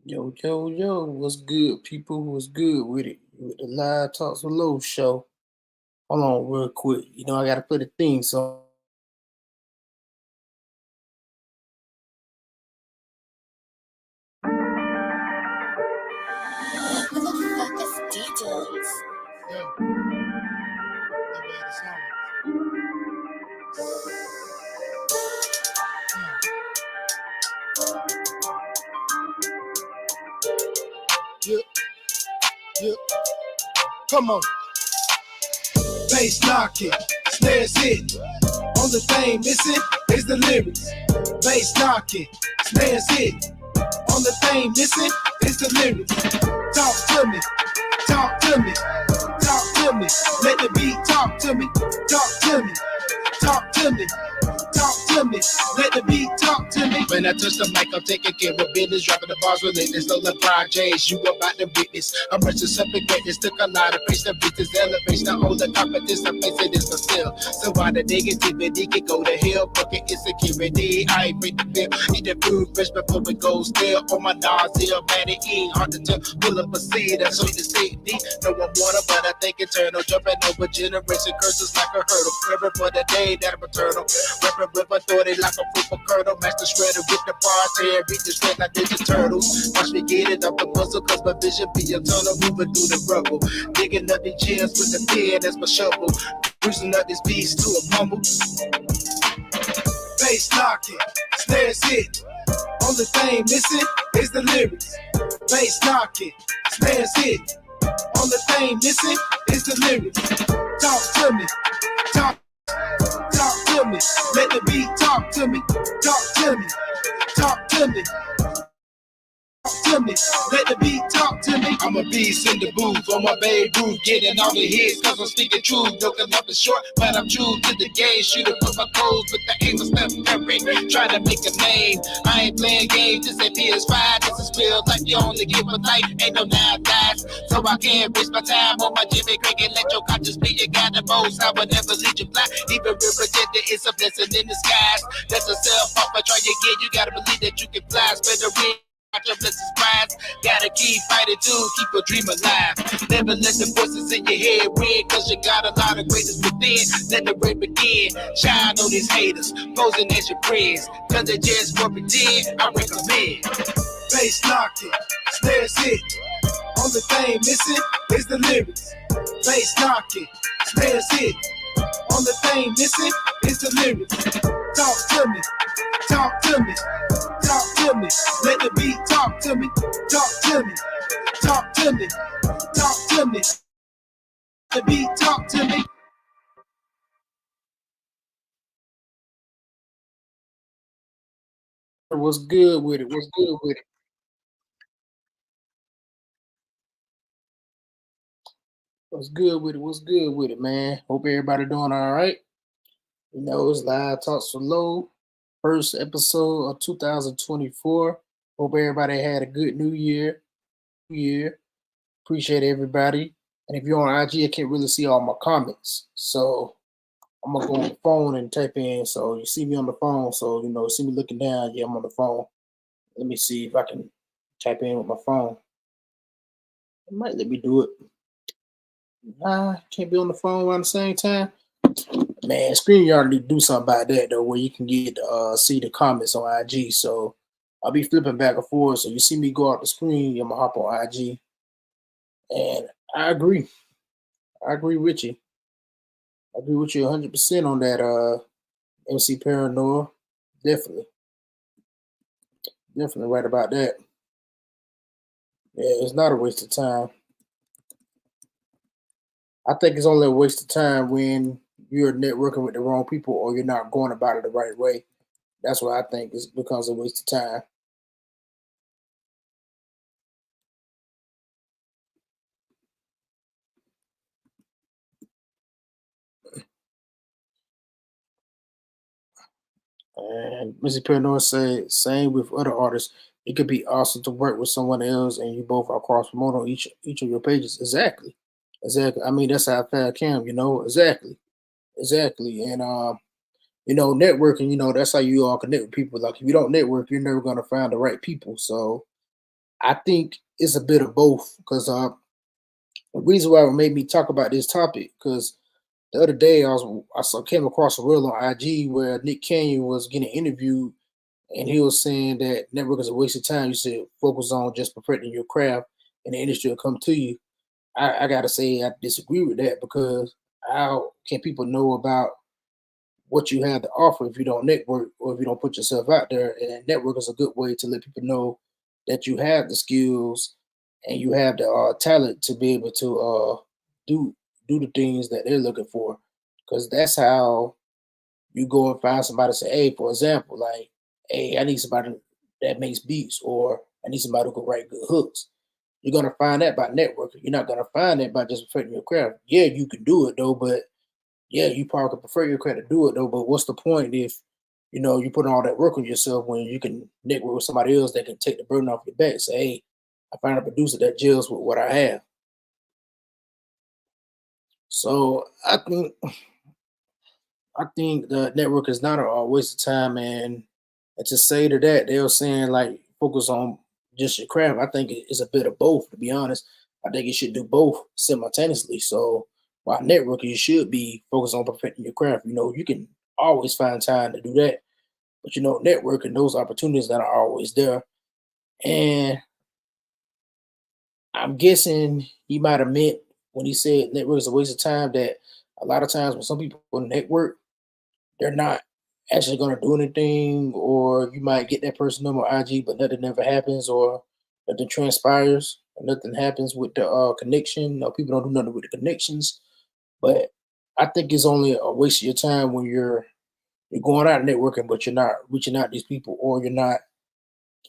Yo, yo, yo, what's good, people? What's good with it? With the Live Talks with Low show. Hold on, real quick. I got to put a theme song. Who the fuck is DJs? Yo, they made a song. Yeah, yeah, come on. Bass knocking, snares hitting. Only thing missing is the lyrics. Bass knocking, snares hitting. Only thing missing is the lyrics. Talk to me, talk to me, talk to me. Let the beat talk to me, talk to me, talk to me. Talk to me, let the beat talk to me. When I touch the mic, I'm taking care of business. Dropping the bars with latest. No LeBron James, you about to witness. I'm rushing something greatness. Took a lot of pace to beat this elevation. All the competition, I'm facing this for still. So why the negativity can go to hell? Fucking insecurity. I ain't break the bill. Eat the food fresh before it goes stale. On my nausea, man, it ain't hard to tell. Pull up a seed, that's sweet to safety. No one water, but I think eternal. Jumping over generation curses like a hurdle. Forever for the day that I'm eternal. Reppin' with authority like a fruitful kernel. Master shredder with the party. Beat the shred like Ninja Turtles. Watch me get it up the muscle, cause my vision be a tunnel. Moving through the rubble. Digging up the chairs with the pen, that's my shovel. Bruising up this beast to a mumble. Bass knocking, snares hit. Only thing missing is the lyrics. Bass knocking, snares hit. Only thing missing is the lyrics. Talk to me, talk to me. Let the beat talk to me, talk to me, talk to me. To me, let the beat talk to me. I'm a beast in the booth on my Babe Ruth, getting all the hits, cause I'm speaking truth. Looking up is short, but I'm true to the game. Shooting for my goals with the aim of Steph Curry. Trying to make a name. I ain't playing games, this ain't PS5. This is real life, you only get one life. Ain't no 9 lives, so I can't waste my time on my Jimmy Cricket. Let your conscience be, you got the most. I would never lead you fly, even represented, it's a blessing in disguise. That's a self-off, I try again, you gotta believe that you can fly. Spread the ring. Your blessings rise. Gotta keep fighting too, keep your dream alive. Never let the voices in your head win, cause you got a lot of greatness within. Let the rain begin. Shine on these haters, posing as your friends, cause they just won't pretend. I recommend. Bass knocking, snares hit. Only thing missing is the lyrics. Bass knocking, snares hit. Only thing missing is the lyrics. Talk to me, talk to me. Talk to me, let the beat talk to me, talk to me, talk to me, talk to me, the beat talk to me. What's good with it? What's good with it? What's good with it? What's good with it, man? Hope everybody doing all right. It's Live Talks with Low, first episode of 2024. Hope everybody had a good New Year. Appreciate everybody. And if you're on IG, I can't really see all my comments. So I'm gonna go on the phone and type in. So you see me on the phone. So see me looking down. Yeah, I'm on the phone. Let me see if I can type in with my phone. It might let me do it. Nah, can't be on the phone at the same time. Man, StreamYard need to do something about that though, where you can get see the comments on IG. So I'll be flipping back and forth. So you see me go out the screen, I'm gonna hop on IG. And I agree. I agree with you. I agree with you 100% on that. MC Paranoia, definitely right about that. Yeah, it's not a waste of time. I think it's only a waste of time when you're networking with the wrong people or you're not going about it the right way. That's what I think it becomes a waste of time. And Mr. Paranoia said, same with other artists. It could be awesome to work with someone else and you both are cross promote on each of your pages. Exactly. I mean, that's how I cam, exactly. And networking, that's how you all connect with people. Like if you don't network, you're never gonna find the right people. So I think it's a bit of both because the reason why it made me talk about this topic because the other day came across a reel on IG where Nick Canyon was getting interviewed and he was saying that network is a waste of time. You should focus on just perfecting your craft and the industry will come to you. I gotta say I disagree with that because how can people know about what you have to offer if you don't network or if you don't put yourself out there? And network is a good way to let people know that you have the skills and you have the talent to be able to do do the things that they're looking for. Because that's how you go and find somebody to say, hey, for example, like, hey, I need somebody that makes beats or I need somebody who can write good hooks. You're gonna find that by networking. You're not gonna find that by just perfecting your craft. Yeah, you can do it though, but yeah, you probably could prefer your credit to do it though. But what's the point if you put all that work on yourself when you can network with somebody else that can take the burden off your back? Say, hey, I found a producer that gels with what I have. So I think the network is not a waste of time, and to say to that, they were saying like focus on just your craft. I think it's a bit of both. To be honest, I think you should do both simultaneously. So while networking, you should be focused on perfecting your craft. You can always find time to do that, but networking those opportunities that are always there. And I'm guessing he might have meant when he said network is a waste of time that a lot of times when some people network they're not actually gonna do anything, or you might get that person on IG, but nothing ever happens, or nothing transpires, or nothing happens with the connection. Or people don't do nothing with the connections. But I think it's only a waste of your time when you're going out networking, but you're not reaching out to these people, or you're not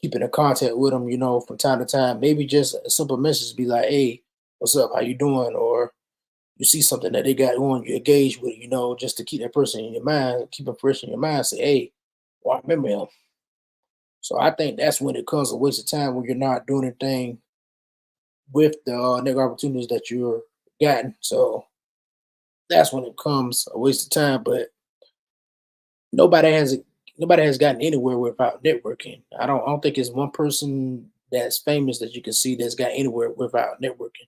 keeping in contact with them. From time to time. Maybe just a simple message, be like, "Hey, what's up? How you doing?" Or you see something that they got on, you engage with, just to keep that person in your mind, keep them fresh in your mind. Say, hey, well, I remember him. So I think that's when it comes a waste of time when you're not doing anything with the network opportunities that you're gotten. So that's when it comes a waste of time. But nobody has nobody has gotten anywhere without networking. I don't think it's one person that's famous that you can see that's got anywhere without networking.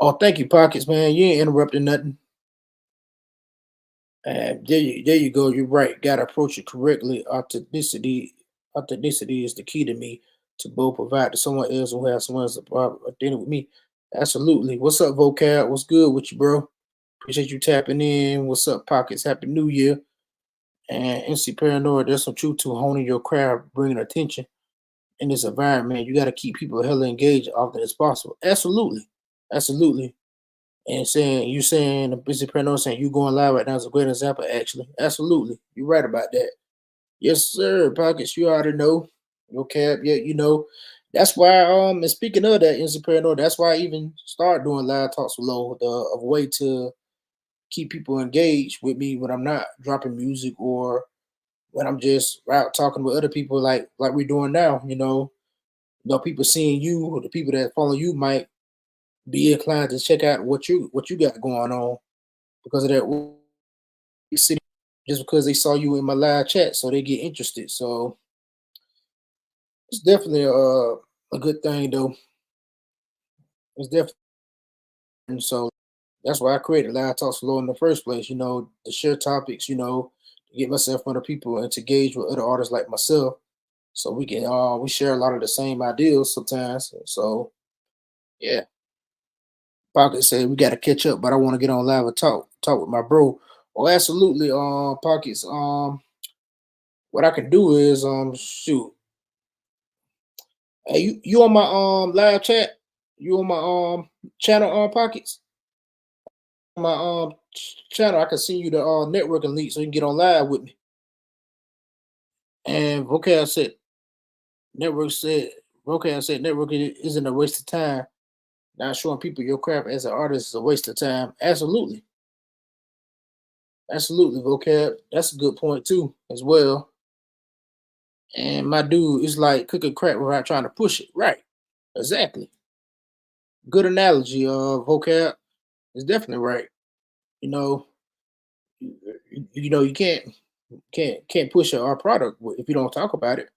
Oh, thank you, Pockets, man. You ain't interrupting nothing. And there you go. You're right. Got to approach it correctly. Authenticity is the key to me to both provide to someone else who has someone else identity with me. Absolutely. What's up, Vocab? What's good with you, bro? Appreciate you tapping in. What's up, Pockets? Happy New Year. And NC Paranoid, there's some truth to honing your craft, bringing attention in this environment. You got to keep people hella engaged often as possible. Absolutely. Absolutely. And you saying the busy paranoid saying you going live right now is a great example, actually. Absolutely. You're right about that. Yes, sir. Pockets, you already know. No cap, yeah, That's why and speaking of that instant paranoid, that's why I even start doing live talks with Low, a way to keep people engaged with me when I'm not dropping music or when I'm just out talking with other people like we're doing now, people seeing you or the people that follow you might be inclined to check out what you got going on because of that city just because they saw you in my live chat, so they get interested. So it's definitely a good thing, though. It's definitely and so that's why I created Live Talk Slow in the first place. To share topics. To get myself in front of people and to engage with other artists like myself, so we share a lot of the same ideals sometimes. So yeah, Pocket said we got to catch up, but I want to get on live and talk with my bro. Oh, absolutely. Pockets. What I can do is shoot. Hey, you on my live chat? You on my channel on Pockets? My channel, I can send you the networking link so you can get on live with me. And network said Vocab said networking isn't a waste of time. Not showing people your craft as an artist is a waste of time. Absolutely. Absolutely, Vocab. That's a good point too, as well. And my dude is like cooking crack without trying to push it. Right. Exactly. Good analogy, Vocab. It's definitely right. You know, you can't. Can't push our product if you don't talk about it.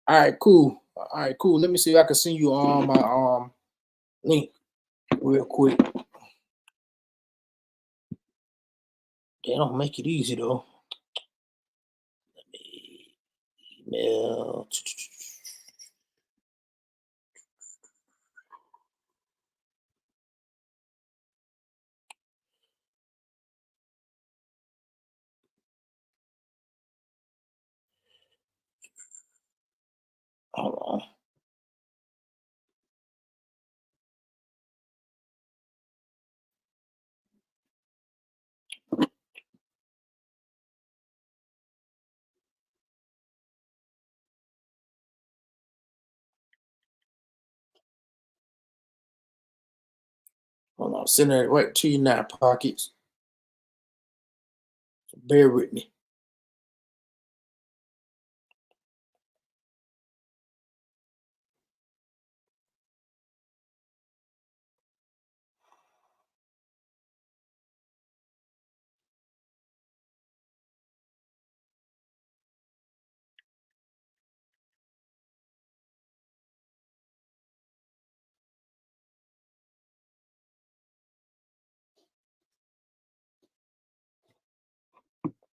All right, cool. All right, cool. Let me see if I can send you on my link real quick. They don't make it easy though. Email. Hold on. Hold on. Send it right to you now, pockets. Bear with me.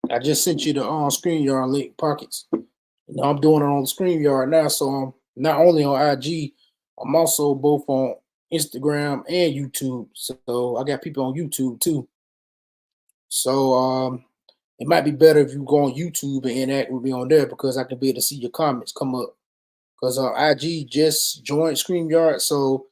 I just sent you the StreamYard link, pockets. I'm doing it on the StreamYard now, so I'm not only on IG, I'm also both on Instagram and YouTube. So I got people on YouTube too. So it might be better if you go on YouTube and interact with me on there because I can be able to see your comments come up. Because IG just joined StreamYard, so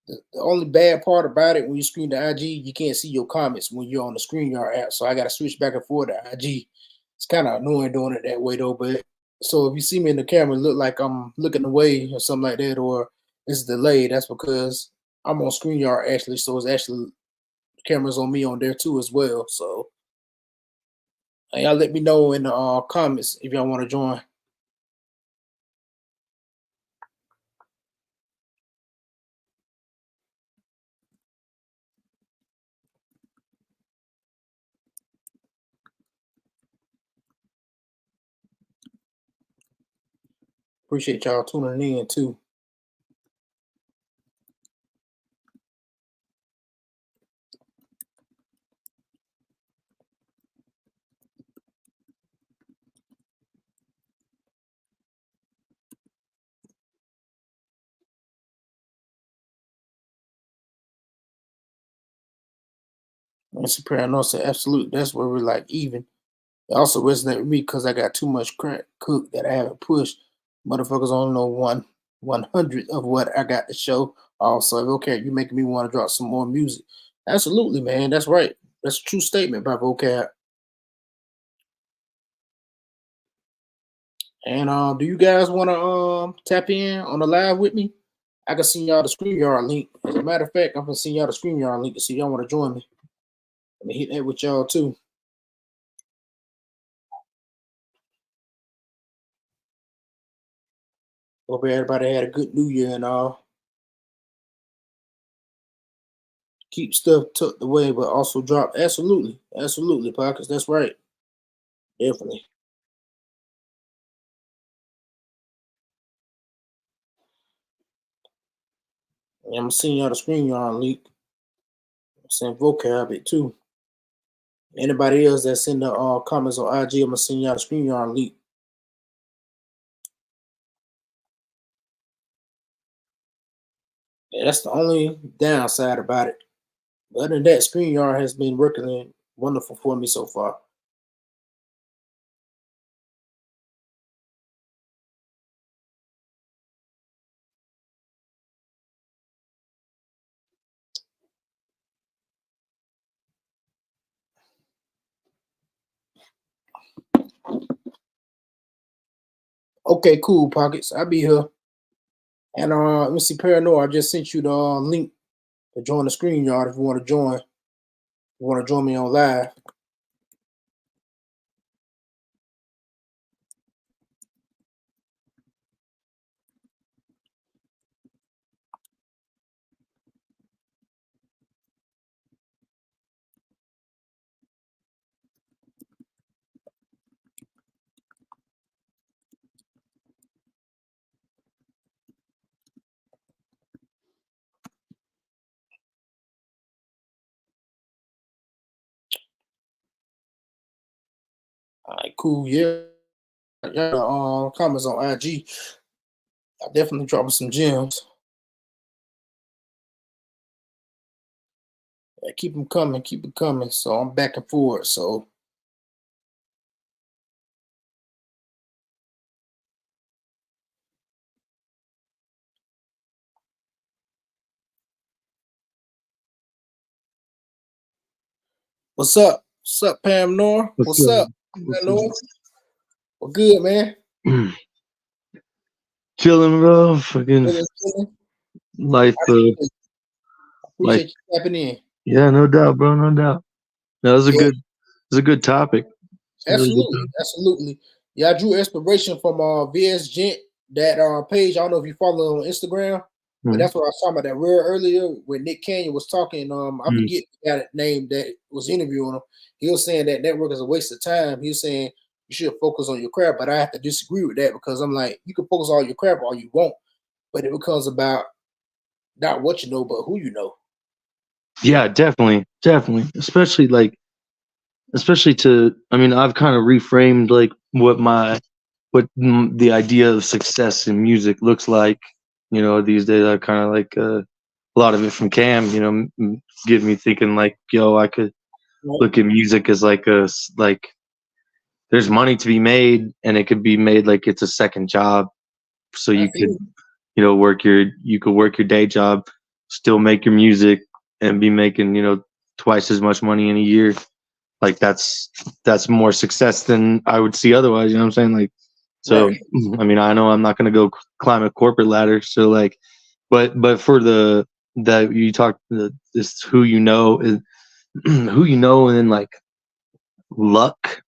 the only bad part about it when you screen the IG, you can't see your comments when you're on the StreamYard app. So I got to switch back and forth to IG. It's kind of annoying doing it that way though. But so if you see me in the camera, look like I'm looking away or something like that, or it's delayed, that's because I'm on StreamYard actually. So it's actually the cameras on me on there too as well. So y'all let me know in the comments if y'all want to join. Appreciate y'all tuning in too. Mr. Parano said, absolutely. That's where we're like even. It also resonated with me because I got too much crack cooked that I haven't pushed. Motherfuckers only know 1/100th of what I got to show. Also, okay, you making me want to drop some more music. Absolutely, man. That's right. That's a true statement by vocab. And do you guys want to tap in on the live with me? I can send y'all the StreamYard link. As a matter of fact, I'm gonna send y'all the StreamYard link to see if y'all want to join me. Let me hit that with y'all too. Hope everybody had a good New Year and all. Keep stuff tucked away, but also drop. Absolutely, absolutely, pockets. That's right. Definitely. And I'm seeing y'all the StreamYard link. I'm saying vocab it too. Anybody else that's in the comments on IG, I'm gonna send y'all the StreamYard link. Yeah, that's the only downside about it. But other than that, StreamYard has been working wonderful for me so far. Okay, cool, pockets. I'll be here. And let me see, Paranoid. I just sent you the link to join the StreamYard if you want to join. If you want to join me on live. All right, cool. Yeah, yeah. Comments on IG. I definitely dropping some gems. Yeah, keep them coming. Keep it coming. So I'm back and forth. So what's up? What's up, Pam Nor? What's What's up? up? What's Pam Nor? Well, good, man. up? Chilling, bro. Fucking Chilling, chilling. life. I appreciate, Life. appreciate you tapping in. Yeah, no doubt, bro. No doubt. That was a Yeah, good. It was a good topic. It's a really good absolutely, topic. absolutely. Yeah, I drew inspiration from VS Gent, that page. I don't know if you follow on Instagram, but Mhm. that's what I was talking about that real earlier when Nick Canyon was talking. I Mhm. forget the guy name that was interviewing him. He was saying that network is a waste of time. He was saying you should focus on your craft, but I have to disagree with that because I'm like, you can focus on your craft all you want, but it becomes about not what you know, but who you know. Yeah, definitely, definitely. Especially to. I mean, I've kind of reframed like what the idea of success in music looks like. These days I kind of like a lot of it from Cam. Get me thinking like, yo, I could Right? look at music as like like there's money to be made, and it could be made like it's a second job, so I you feel could you. work your day job, still make your music, and be making twice as much money in a year. Like that's more success than I would see otherwise. You know what I'm saying? Like, so Right. I mean, I know I'm not gonna go climb a corporate ladder. So like, but for the that you talk this who you know is who you know, and then like luck,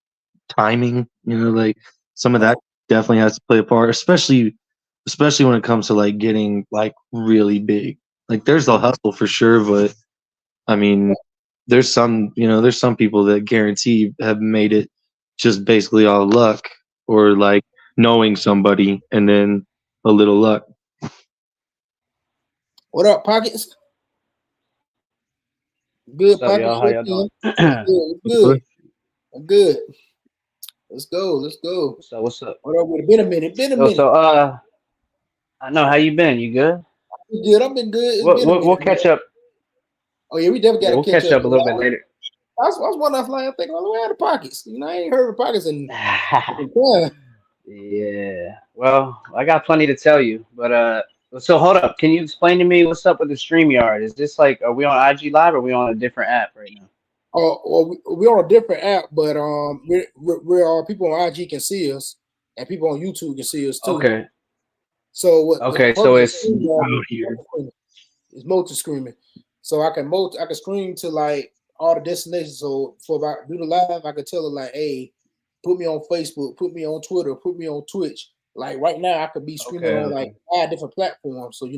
timing, like some of Right. that definitely has to play a part, especially when it comes to like getting like really big. Like there's the hustle for sure, but I mean, there's some people that guarantee have made it just basically all luck, or like knowing somebody and then a little luck. What up, Pockets? What's Good up, y'all? Pockets. How What's y'all doing? good? What's good? I'm good. Let's go. Let's go. What's up? What's up? What up with it? Been a minute. Been a Yo, minute. so I know how you been. You good? Been good. I've been good. It's We'll been a we'll, we'll minute, man. catch up. Oh yeah, we definitely Yeah, got we'll to catch catch up. up a little bit later. I was wondering, I'm thinking, well, where are the Pockets? I ain't heard of Pockets in time. Yeah. Well, I got plenty to tell you, but so hold up. Can you explain to me what's up with the StreamYard? Is this like, are we on IG Live or are we on a different app right now? Well, we're on a different app, but we're people on IG can see us, and people on YouTube can see us too. Okay. So what the Okay. So purpose of it's StreamYard Out here. is multi screaming. So I can stream to like all the destinations. So for about do the live, I could tell it like, hey, put me on Facebook, put me on Twitter, put me on Twitch. Like right now, I could be streaming okay. on like Okay. 5 different platforms. So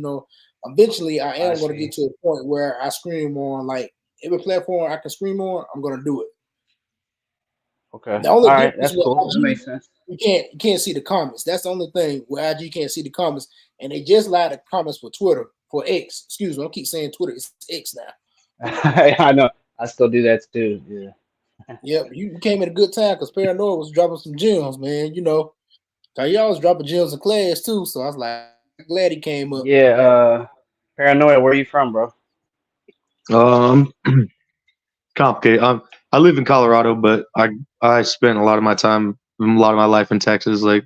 eventually, I I am going to get see. to a point where I stream on like every platform I can stream on. I'm going to do it. Okay. The only All right. difference That's with cool. That IG, makes sense. you can't see the comments. That's the only thing where IG can't see the comments, and they just allowed the comments for Twitter for X. Excuse me, I keep saying Twitter. It's X now. I know. I still do that too. Yeah. Yep, you came at a good time because Paranoia was dropping some gems, man. Y'all was dropping gems in class too, so I was like, glad he came up. Yeah. Paranoia. Where you from, bro? Um, Complicated. I live in Colorado, but I spent a lot of my life in Texas, like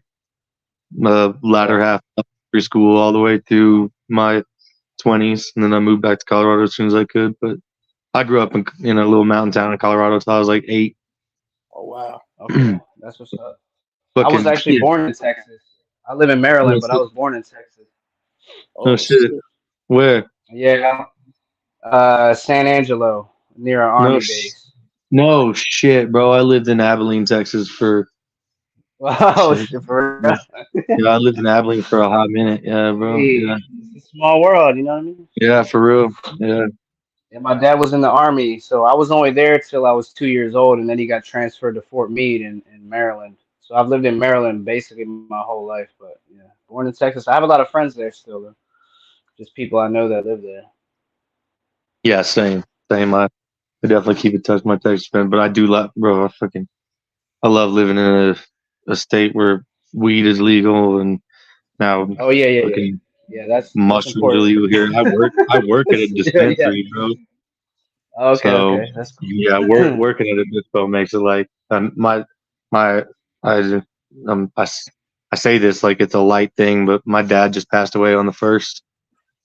the latter Okay. half of preschool all the way through my 20s, and then I moved back to Colorado as soon as I could. But I grew up in a little mountain town in Colorado until I was like 8. Oh wow. Okay. That's what's up. I was Fucking actually shit. born in Texas. I live in No Maryland, but I shit. was born in Texas. No Oh shit. shit. Where? Yeah. San Angelo, near an No army sh- base. no shit, bro. I lived in Abilene, Texas for Wow, shit. shit, for Yeah, real. yeah, I lived in Abilene for a hot minute. Yeah, bro. Hey, Yeah, it's a small world, you know what I mean? yeah, for real. Yeah. And my dad was in the army, so I was only there till I was 2 years old, and then he got transferred to Fort Meade in Maryland. So I've lived in Maryland basically my whole life, but yeah, born in Texas. I have a lot of friends there still, though. Just people I know that live there. Yeah, same. Same. I definitely keep in touch with my Texas friend, but I do like, bro. I fucking I love living in a state where weed is legal and now Oh yeah. fucking Yeah, that's mushrooms are important. legal here. I work at a Yeah. dispensary, bro. So Okay, that's yeah, cool. working at a dispo makes it like my I I say this like it's a light thing, but my dad just passed away on the first.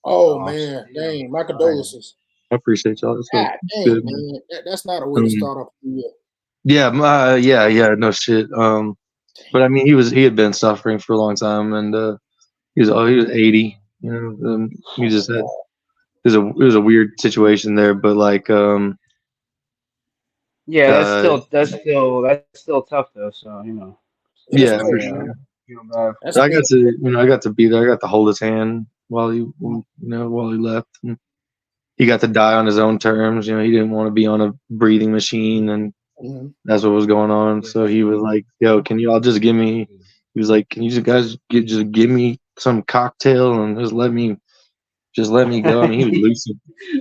Oh Oh shit, man, yeah. dang, my Sorry. condolences. I appreciate y'all. That's so God dang, good, man. man, that's not a way to start off the year. Yeah, yeah, no shit. But I mean, he had been suffering for a long time, and he was 80. You know, he just had it was a weird situation there, but like Yeah, uh that's still tough though. So Yeah, that's yeah, for crazy. sure. feel bad That's for I got crazy. to I got to be there. I got to hold his hand while while he left. And he got to die on his own terms. You know, he didn't want to be on a breathing machine, and Mm-hmm. that's what was going on. So he was like, "Yo, can you all just give me?" He was like, "Can you guys just give me some cocktail and just let me go?" I mean, he was lucid.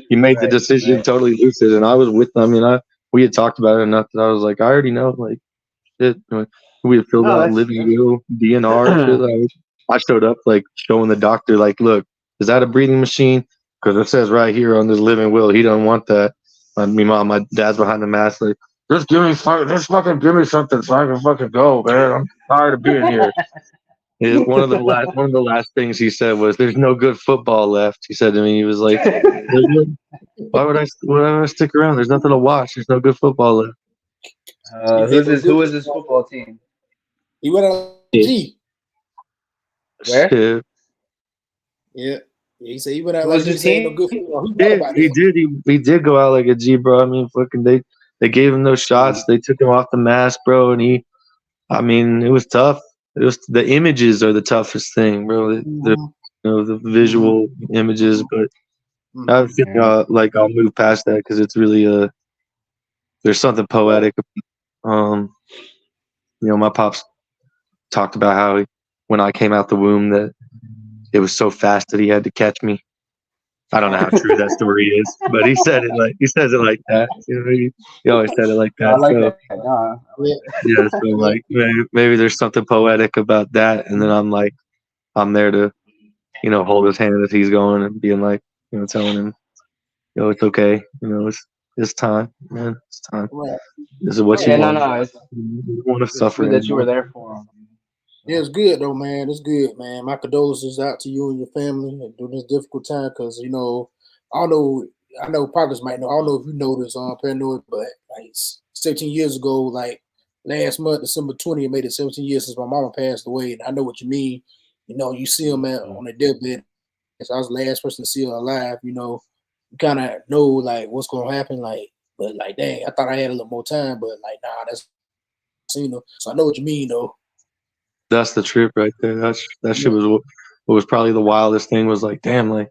He made the right, decision right. totally lucid, and I was with him. I mean, we had talked about it enough that I was like, I already know, like, shit. We had filled No, out that's living will, DNR, shit. I showed up like showing the doctor, like, look, is that a breathing machine? Because it says right here on this living will, he don't want that. Meanwhile, my dad's behind the mask, like, just fucking give me something so I can fucking go, man. I'm tired of being here. One of the last things he said was, "There's no good football left." He said to me, he was like, why would I stick around? There's nothing to watch. There's no good football left." He said no good who is this football. football team? He went on Yeah. G. Where? Shit. Yeah. He said he went out Who like is G his saying no team? good football. He thought about He that. did. He did go out like a G, bro. I mean, fucking, they gave him those shots. They took him off the mask, bro, and I mean, it was tough. It was the images are the toughest thing, bro. Mm-hmm. The Mm-hmm. visual images, but I Mm-hmm. feel Yeah. like I'll move past that because it's really there's something Right. poetic. Um, my pops talked about how when I came out the womb that it was so fast that he had to catch me. I don't know how true that story is, but he says it like that. He always said it like No, I that. like So that. No, I like Yeah. yeah, so Yeah. like maybe there's something poetic about that, and then I'm there to hold his hand as he's going and being like telling him it's okay, it's time, man, it's time. Right. This is what that. you Yeah, no, want. no. You don't want to It's suffer good that you were anymore. there for him. Yeah, So, it's good though, man. It's good, man. My condolences out to you and your family during this difficult time, because I don't know. I know Parkers might know. I don't know if you know this, paranoid, but like 17 years ago, like last month, December 20th, it made it 17 years since my mama passed away, and I know what you mean. You see them on their deathbed. So I was the last person to see her alive. You kind of know like what's gonna happen, like, but like, dang, I thought I had a little more time, but like, nah, that's So I know what you mean, though. That's the trip right there. That shit Yeah. was what was probably the wildest thing. Was like, damn, like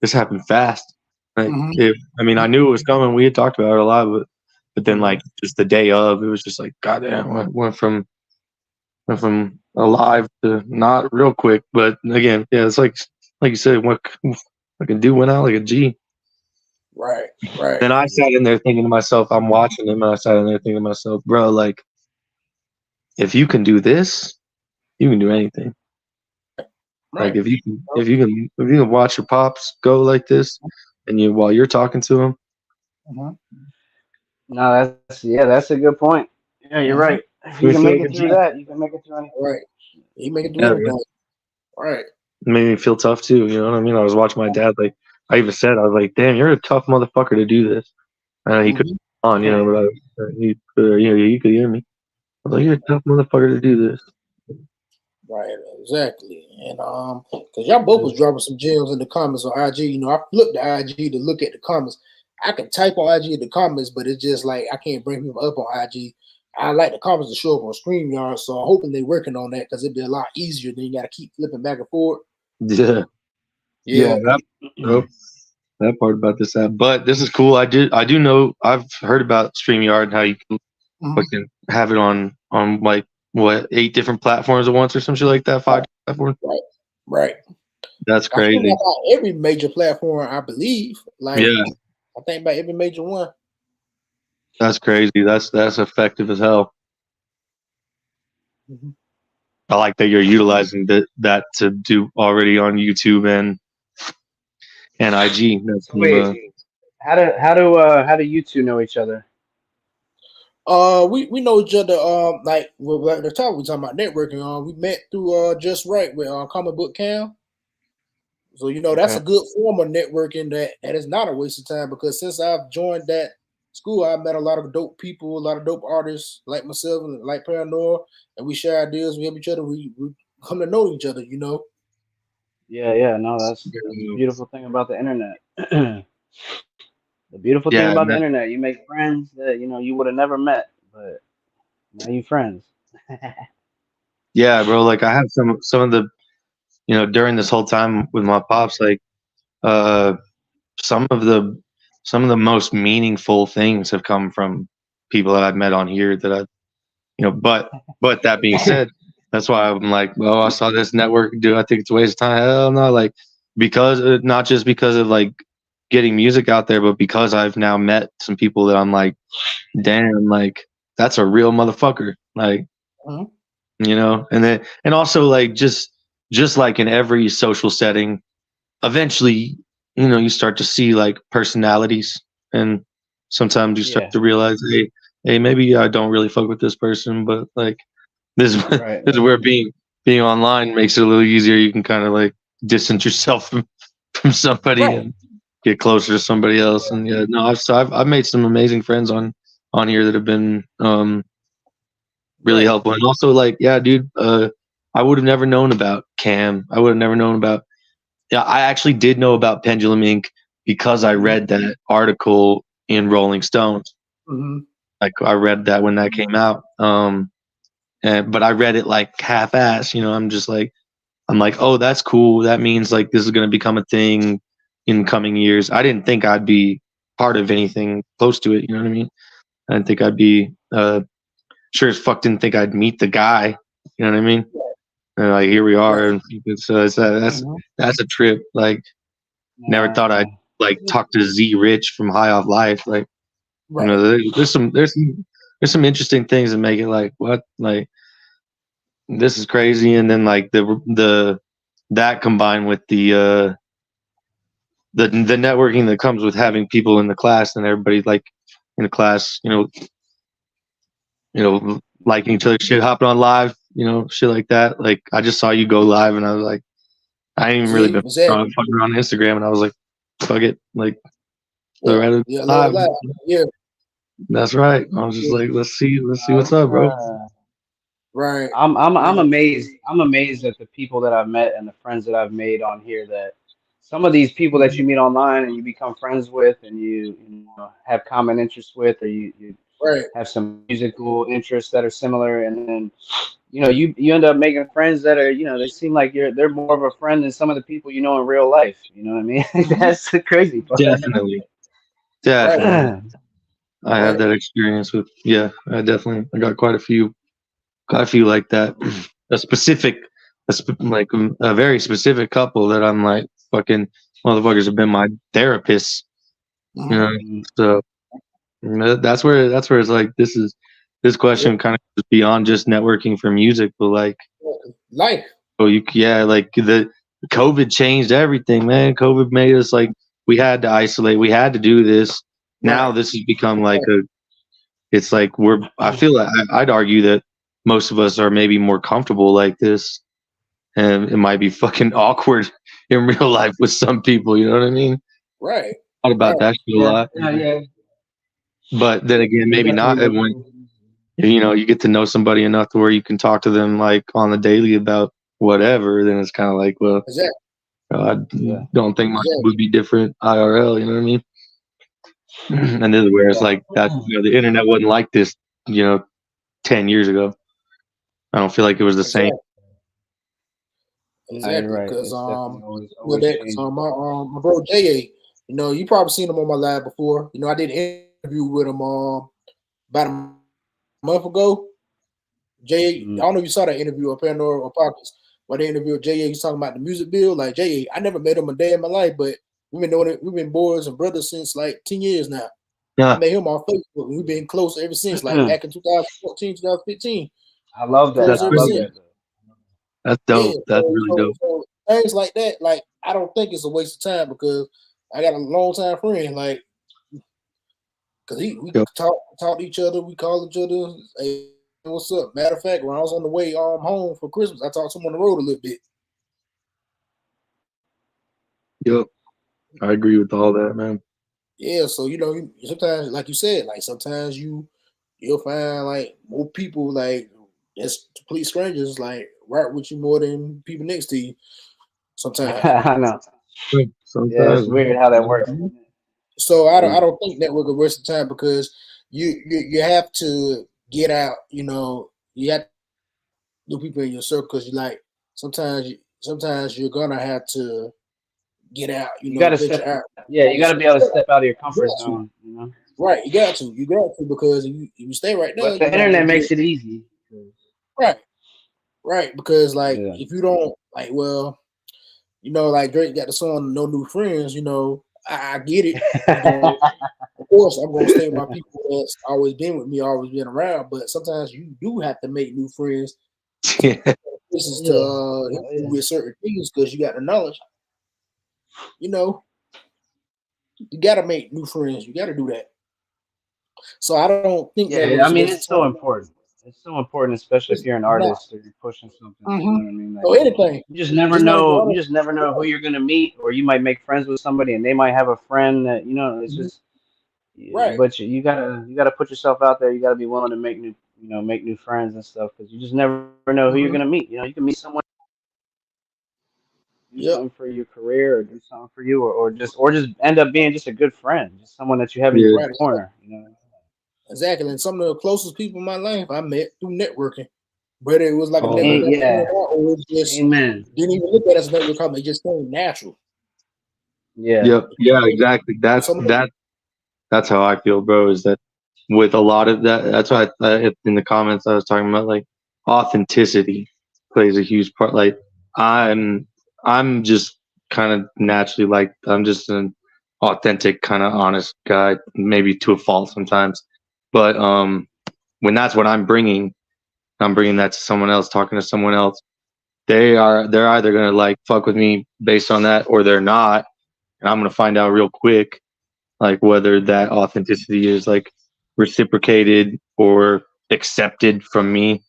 this happened fast. Like, Mm-hmm. I mean, I knew it was coming. We had talked about it a lot, but then Mm-hmm. like just the day of, it was just like, goddamn, went from alive to not real quick. But again, yeah, it's like you said, what fucking dude went out like a G. Right. Right. Then I sat in there thinking to myself, I'm watching him, and I sat in there thinking to myself, bro, like if you can do this, you can do anything. Like Right. if you can watch your pops go like this, and while you're talking to him, Mm-hmm. no, that's a good point. Yeah, you're Mm-hmm. right. If you we can feel make like a it through G. that, you can make it through anything. Right. He make it do Yeah, man. everything. Right. It made me feel tough too. You know what I mean? I was watching my dad. Like I even said, I was like, "Damn, you're a tough motherfucker to do this." And he could Mm-hmm. on, but he could hear me. I was like, "You're a tough motherfucker to do this." Right. Exactly. And because y'all both was dropping some gems in the comments on IG. I flipped the IG to look at the comments. I can type on IG in the comments, but it's just like I can't bring people up on IG. I like the comments to show up on StreamYard, so I'm hoping they're working on that because it'd be a lot easier than you got to keep flipping back and forth. Yeah, yeah, Yeah. that part about this app. But this is cool. I do know. I've heard about StreamYard and how you can Mhm. fucking have it on like what 8 different platforms at once or some shit like that. 5 platforms. Right. Right. That's I think crazy. about every major platform, I believe. Like, Yeah, I think about every major one. that's crazy. That's effective as hell. Mhm. I like that you're utilizing that to do already on YouTube and IG. That's So wait, how do you two know each other? We know each other. Like at the top we talking about networking. We met through Just Right with Comic Book Cam. So that's Okay. a good form of networking that is not a waste of time because since I've joined that school, I've met a lot of dope people, a lot of dope artists like myself and like Paranor, and we share ideas. We help each other. We come to know each other. Yeah, yeah, no, that's the beautiful thing about the internet. The beautiful thing Yeah, about the internet, you make friends that you would have never met, but now you friends. yeah, bro. Like I have some of the during this whole time with my pops, like uh, some of the some of the most meaningful things have come from people that I've met on here that I but that being said, that's why I'm like, oh, I saw this network, dude. I think it's a waste of time. Hell no, like because not just because of like getting music out there, but because I've now met some people that I'm like, damn, like that's a real motherfucker. Like, Mhm. and also like just like in every social setting, eventually, you start to see like personalities, and sometimes you start Yeah, to realize, hey, maybe I don't really fuck with this person, but like this, this right. is where being online makes it a little easier. You can kind of like distance yourself from somebody Right. and get closer to somebody else. And yeah, no, I've made some amazing friends on here that have been really Right. helpful. And also like, yeah, dude, I would have never known about Cam. I would have never known about. Yeah, I actually did know about Pendulum Inc. because I Mhm. read that article in Rolling Stone. Mhm. Like I read that when that came out. But I read it like half-ass. I'm like, oh, that's cool. That means like this is going to become a thing in coming years. I didn't think I'd be part of anything close to it. You know what I mean? I didn't think I'd be. Sure as fuck didn't think I'd meet the guy. You know what I mean? And like here we are, Right. and that's Mhm. that's a trip. Like never thought I'd Uh, like talk to Z Rich from High Off Life. Like Right. there's some interesting things that make it like what like this is crazy, and then like the that combined with the networking that comes with having people in the class and everybody like in the class, liking each other, shit, hopping on live, shit like that. Like I just saw you go live, and I was like, I ain't even really See, been exactly. fucking around Instagram, and I was like, fuck it, like Yeah. Loretta Yeah. Love live. life. Yeah. That's right. I was just Yeah. like, let's see what's up, bro. Right. I'm Yeah. amazed. I'm amazed at the people that I've met and the friends that I've made on here. That some of these people that Mhm. you meet online and you become friends with, and you have common interests with, or you Right. have some musical interests that are similar, and then you end up making friends that are they seem like they're more of a friend than some of the people you know in real life. You know what I mean? Mhm. That's the crazy part. Definitely, Right. definitely. I had Right. that experience with yeah. I got quite a few like that. A specific, like a very specific couple that I'm like fucking motherfuckers have been my therapists. You Mhm. know, so that's where it's like this Yeah. question kind of goes beyond just networking for music, but like Life. oh yeah, like the COVID changed everything, man. COVID made us like we had to isolate, we had to do this. Now Right. this has become like it's like I feel like I'd argue that most of us are maybe more comfortable like this, and it might be fucking awkward in real life with some people. You know what I mean? Right. Thought about Right. that shit a Yeah, lot, yeah, yeah. but then again, It maybe not. definitely And makes when sense. you get to know somebody enough to where you can talk to them like on the daily about whatever, then it's kind of like, well, Exactly. I Yeah, don't think much Exactly. would be different IRL. You know what I mean? And this is where it's yeah. like that. The internet wasn't like this. 10 years ago. I don't feel like it was the same. Exactly. No, you're Exactly. right. Because It's definitely always that because changing. my bro J.A. You probably seen him on my live before. I did an interview with him about a month ago. J.A. I Mm. don't know if you saw that interview on Pandora or Pockets, but the interview with J.A. He's talking about the music bill. Like J.A. I never met him a day in my life, but we've been knowing it. We've been boys and brothers since like 10 years now. I Yeah, met him on Facebook. And we've been close ever since, like back in 2014, 2015. I love that. Close That's I every love really cent. that though. that's Yeah. dope. That's really dope. So things like that, like I don't think it's a waste of time because I got a long time friend, like because we Yep. talk to each other, we call each other, hey, what's up? Matter of fact, when I was on the way home for Christmas, I talked to him on the road a little bit. Yep. I agree with all that, man. Yeah, so sometimes, like you said, like sometimes you'll find like more people like that's complete strangers like rock with you more than people next to you. Sometimes, I know. Yeah, it's Sometimes, weird how that works, isn't it? so I Crazy. don't think network a waste of time because you have to get out. You have to do people in your circle because you like sometimes you're gonna have to get out. You got to Venture step. out. Yeah, you got to be able to step out of your You comfort got to. zone. You know. Right, you got to because if you stay right there, But the you're not gonna internet get makes it easy. right. Right, because like Yeah. if you don't like, well, like Drake got the song "No New Friends." I get it. Of course, I'm gonna stay with my people that's always been with me, always been around. But sometimes you do have to make new friends to yeah, places to Yeah. help Oh, you yeah. with certain things because you got the knowledge. You know, you got to make new friends. You got to do that. So I don't think Yeah, network I is a mean waste it's of so time. important. It's so important, especially if It's you're an not. artist or you're pushing something. You know what I mean? Like So anything, you just never just not even know. You artist. just never know who you're gonna meet, or you might make friends with somebody, and they might have a friend that It's Mhm. just, Right. but you gotta put yourself out there. You gotta be willing to make new friends and stuff, because you just never know who you're Mhm. gonna meet. You can meet someone, do Yep. something for your career, or do something for you, or just end up being just a good friend, just someone that you have in your Right. corner. Exactly. And some of the closest people in my life I met through networking. Whether it was like a all network that. Yeah. or it just Amen. didn't even look at it as a network company. It just came natural. Yeah. Yep. Yeah, exactly. Some of That's how I feel, bro. Is that with a lot of that? That's why in the comments I was talking about, like authenticity plays a huge part. Like I'm, I'm just kind of naturally like I'm just an authentic, kind of honest guy, maybe to a fault sometimes. But when that's what I'm bringing that to someone else, talking to someone else. They're either gonna like fuck with me based on that, or they're not, and I'm gonna find out real quick like whether that authenticity is like reciprocated or accepted from me.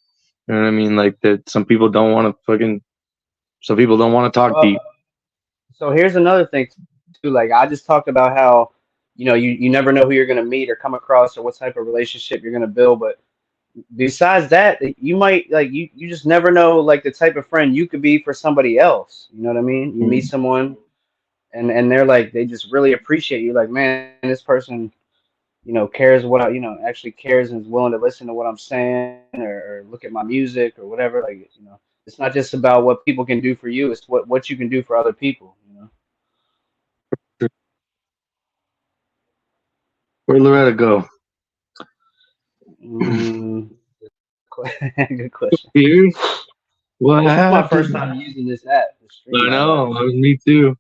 You know what I mean? Like that some people don't want to talk deep. Well, so here's another thing too. Like I just talked about how, you never know who you're gonna meet or come across or what type of relationship you're gonna build. But besides that, you might like you just never know like the type of friend you could be for somebody else. You know what I mean? You meet Mm. someone and they're like they just really appreciate you. Like, man, this person, cares what actually cares and is willing to listen to what I'm saying or look at my music or whatever. Like, it's not just about what people can do for you, it's what you can do for other people. Where'd Loretta go? Mm, good question. Here? What This is my first happened? time using this app, the I StreamYard app. know. Me too.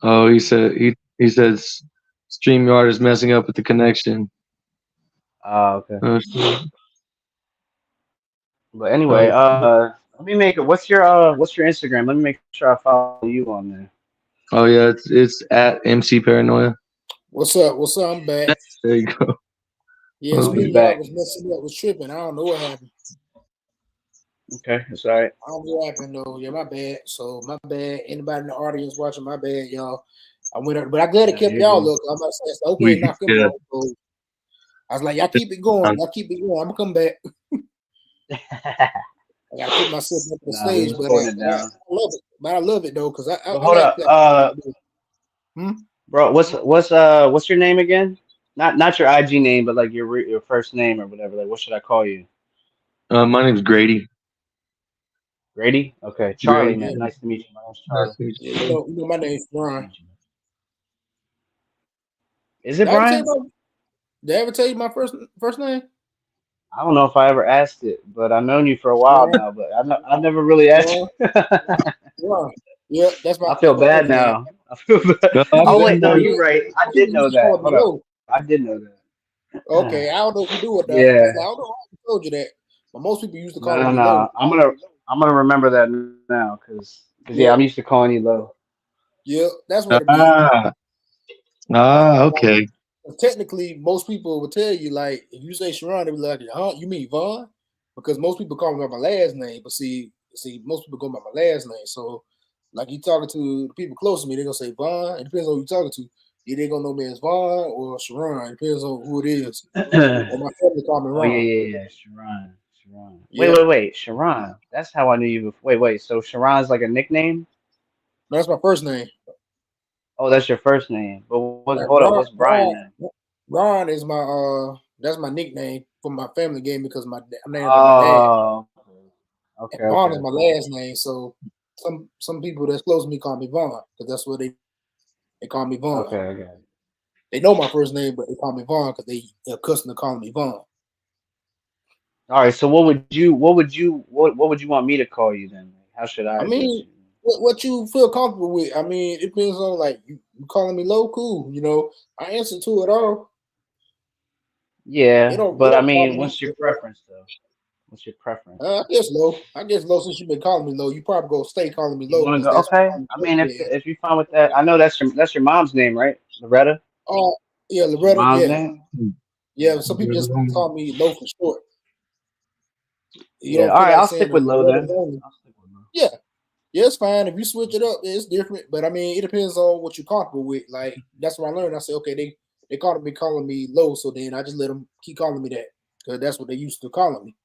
Oh, he says StreamYard is messing up with the connection. Oh, okay. Oh, shit. But anyway, Oh, let me make it. What's your Instagram? Let me make sure I follow you on there. oh yeah, it's at MC Paranoia. what's up? What's up? I'm back. There you go. Yeah, Oh, he's Okay. StreamYard back. was messing up, was tripping. I don't know what happened. Okay, that's all right. I don't know what happened though. Yeah, my bad. So my bad. Anybody in the audience watching, my bad, y'all. I went up, but I'm glad it Nah, kept you're y'all good. up. I'm about to say, so hopefully it We knocked them yeah. off. So I was like, y'all keep it going. Um, Y'all keep it going. I'm gonna come back. I gotta put myself up on the Nah, we stage, was but holding it I down. love it. But I love it though, because But I hold like up, that. Hmm? bro. What's your name again? Not your IG name, but like your first name or whatever. Like, what should I call you? my name's Grady. Grady? Okay, Charlie. Yeah, Grady. Nice to meet you. My name's Nice Charlie. to meet yeah. you. My name's Nice to Brian. meet you. Is it Did I ever tell you Brian? about? Did I ever tell you my first name? I don't know if I ever asked it, but I've known you for a while Brian. now. But I've never really asked Brian. you. Brian. Yeah, I that's feel my bad first name. now. I feel bad. No, Oh People, wait, no, man, you're right. I did people know used to that. call me Hold up, Low. I did know that. Okay, I don't know if you do or not. I Yeah, was like, I don't know how I told you that. But most people used to No, call no, me no. Low. I'm gonna remember that now, cause yeah, Yeah, I'm used to calling you low. yeah, that's what it be. Ah, Like, okay. technically, most people will tell you like if you say Sharon, they be like, "Huh? You mean Vaughn?" Because most people call me by my last name. But see, most people go by my last name. So, like you talking to the people close to me, they gonna say Vaughn. It depends on who you talking to. Either they gonna know me as Vaughn or Sharon. It depends on who it is. Or my family call me Oh yeah, Ron. yeah, yeah. Sharon, Sharon. Wait, Yeah, wait, wait. Sharon. That's how I knew you before. Wait, wait. So Sharon's like a nickname? that's my first name. Oh, that's your first name. But what's Like hold up? What's Brian then? Ron is my that's my nickname for my family game because I'm named after my dad. Oh, And okay, okay, Vaughn is my okay. last name, so some people that's close to me call me Vaughn because that's what they call me Vaughn. Okay, okay. They know my first name, but they call me Vaughn because they're accustomed to calling me Vaughn. All right. So what would you want me to call you then? Like, how should I I address mean, you? what you feel comfortable with. I mean, it depends on like you calling me low, cool. I answer to it all. Yeah, It but I don't bother mean, me. what's your preference though? What's your preference? I guess low. I guess low. Since you've been calling me low, you probably gonna stay calling me You low want to because go? that's Okay. what I'm I mean, yeah. if you're fine with that, I know that's your mom's name, right? Loretta. Oh, yeah, That's your Loretta. mom's Yeah, name. yeah. Some people just call me low for short. You Yeah. don't All feel right. like I'll saying stick the with low Loretta then. only. I'll stick with low. Yeah, yeah, it's fine. If you switch it up, it's different. But I mean, it depends on what you're comfortable with. Like that's what I learned. I said, okay, they calling me low, so then I just let them keep calling me that because that's what they used to calling me.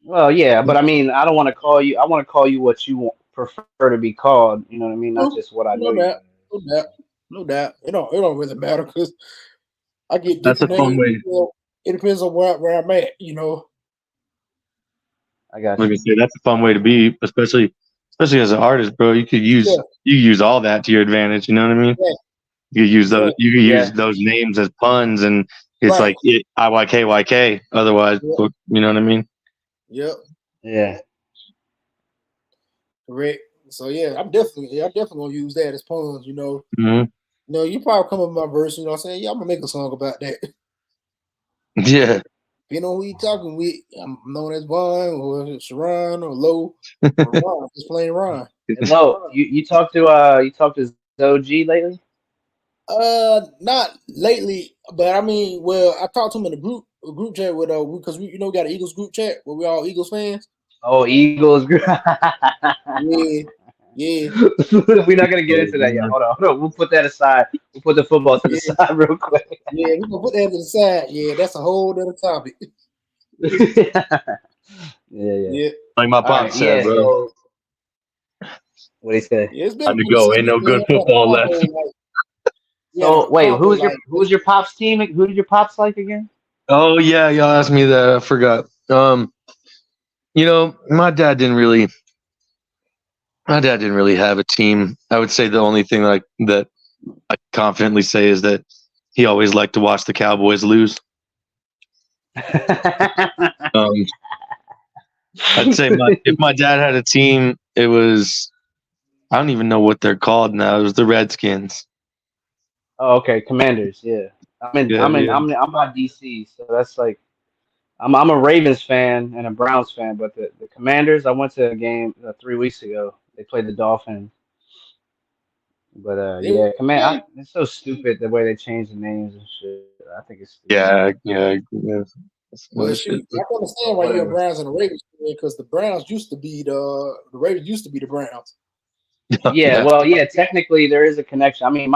Well, yeah, but I mean, I don't want to call you. I want to call you what you prefer to be called. You know what I mean? Not No, just what I know no you doubt, as. no doubt, no doubt. It don't really matter because I get That's a different fun names. way. It depends on where I'm at. I got Like I you. say, that's a fun way to be, especially as an artist, bro. Yeah, You use all that to your advantage. You know what I mean? yeah, exactly. You could use Yeah. those names as puns, and it's Right. like IYK. Otherwise, Yep. you know what I mean? Yep. Yeah. Correct. So yeah, I'm definitely gonna use that as puns. Hmm. You probably come up with my verse. You know what I'm saying? Yeah, I'm gonna make a song about that. Yeah. You know who you talking with? I'm known as Vaughn or Sharon or Low or Ron. Just plain Ron. And Lo, you talked to Zoe lately? Not lately, but I mean, well, I talked to him in a group chat with because we got an Eagles group chat where we all Eagles fans. Oh, Eagles. Yeah, yeah, We're not gonna get Oh, into that yet. man. Hold on. We'll put that aside. We'll put the football to the yeah, side real quick. yeah. We gonna put that to the side. Yeah, that's a whole other topic. Yeah, yeah. Yeah, Like my All pop right. said, Yeah. bro, So what do you say? yeah. It's been a time to minute go. since Ain't no we good had a football left. combo like we had a So wait, combo like who's your pops team? Who did your pops like again? Oh yeah, y'all asked me that. I forgot. My dad didn't really. My dad didn't really have a team. I would say the only thing that I confidently say is that he always liked to watch the Cowboys lose. Um, I'd say if my dad had a team, it was I don't even know what they're called now. It was the Redskins. Oh, okay, Commanders. Yeah, Yeah, yeah. I'm by DC, so that's like I'm a Ravens fan and a Browns fan, but the Commanders. I went to a game 3 weeks ago. They played the Dolphins, but they, yeah, they, it's so stupid the way they change the names and shit. I think it's stupid. Yeah, yeah, yeah. That's well, another shit. shoot, I can understand But why you're a whatever. Browns and a Ravens fan because the Browns used to be the Ravens used to be the Browns. Yeah, Yeah. well, yeah, technically there is a connection. I mean,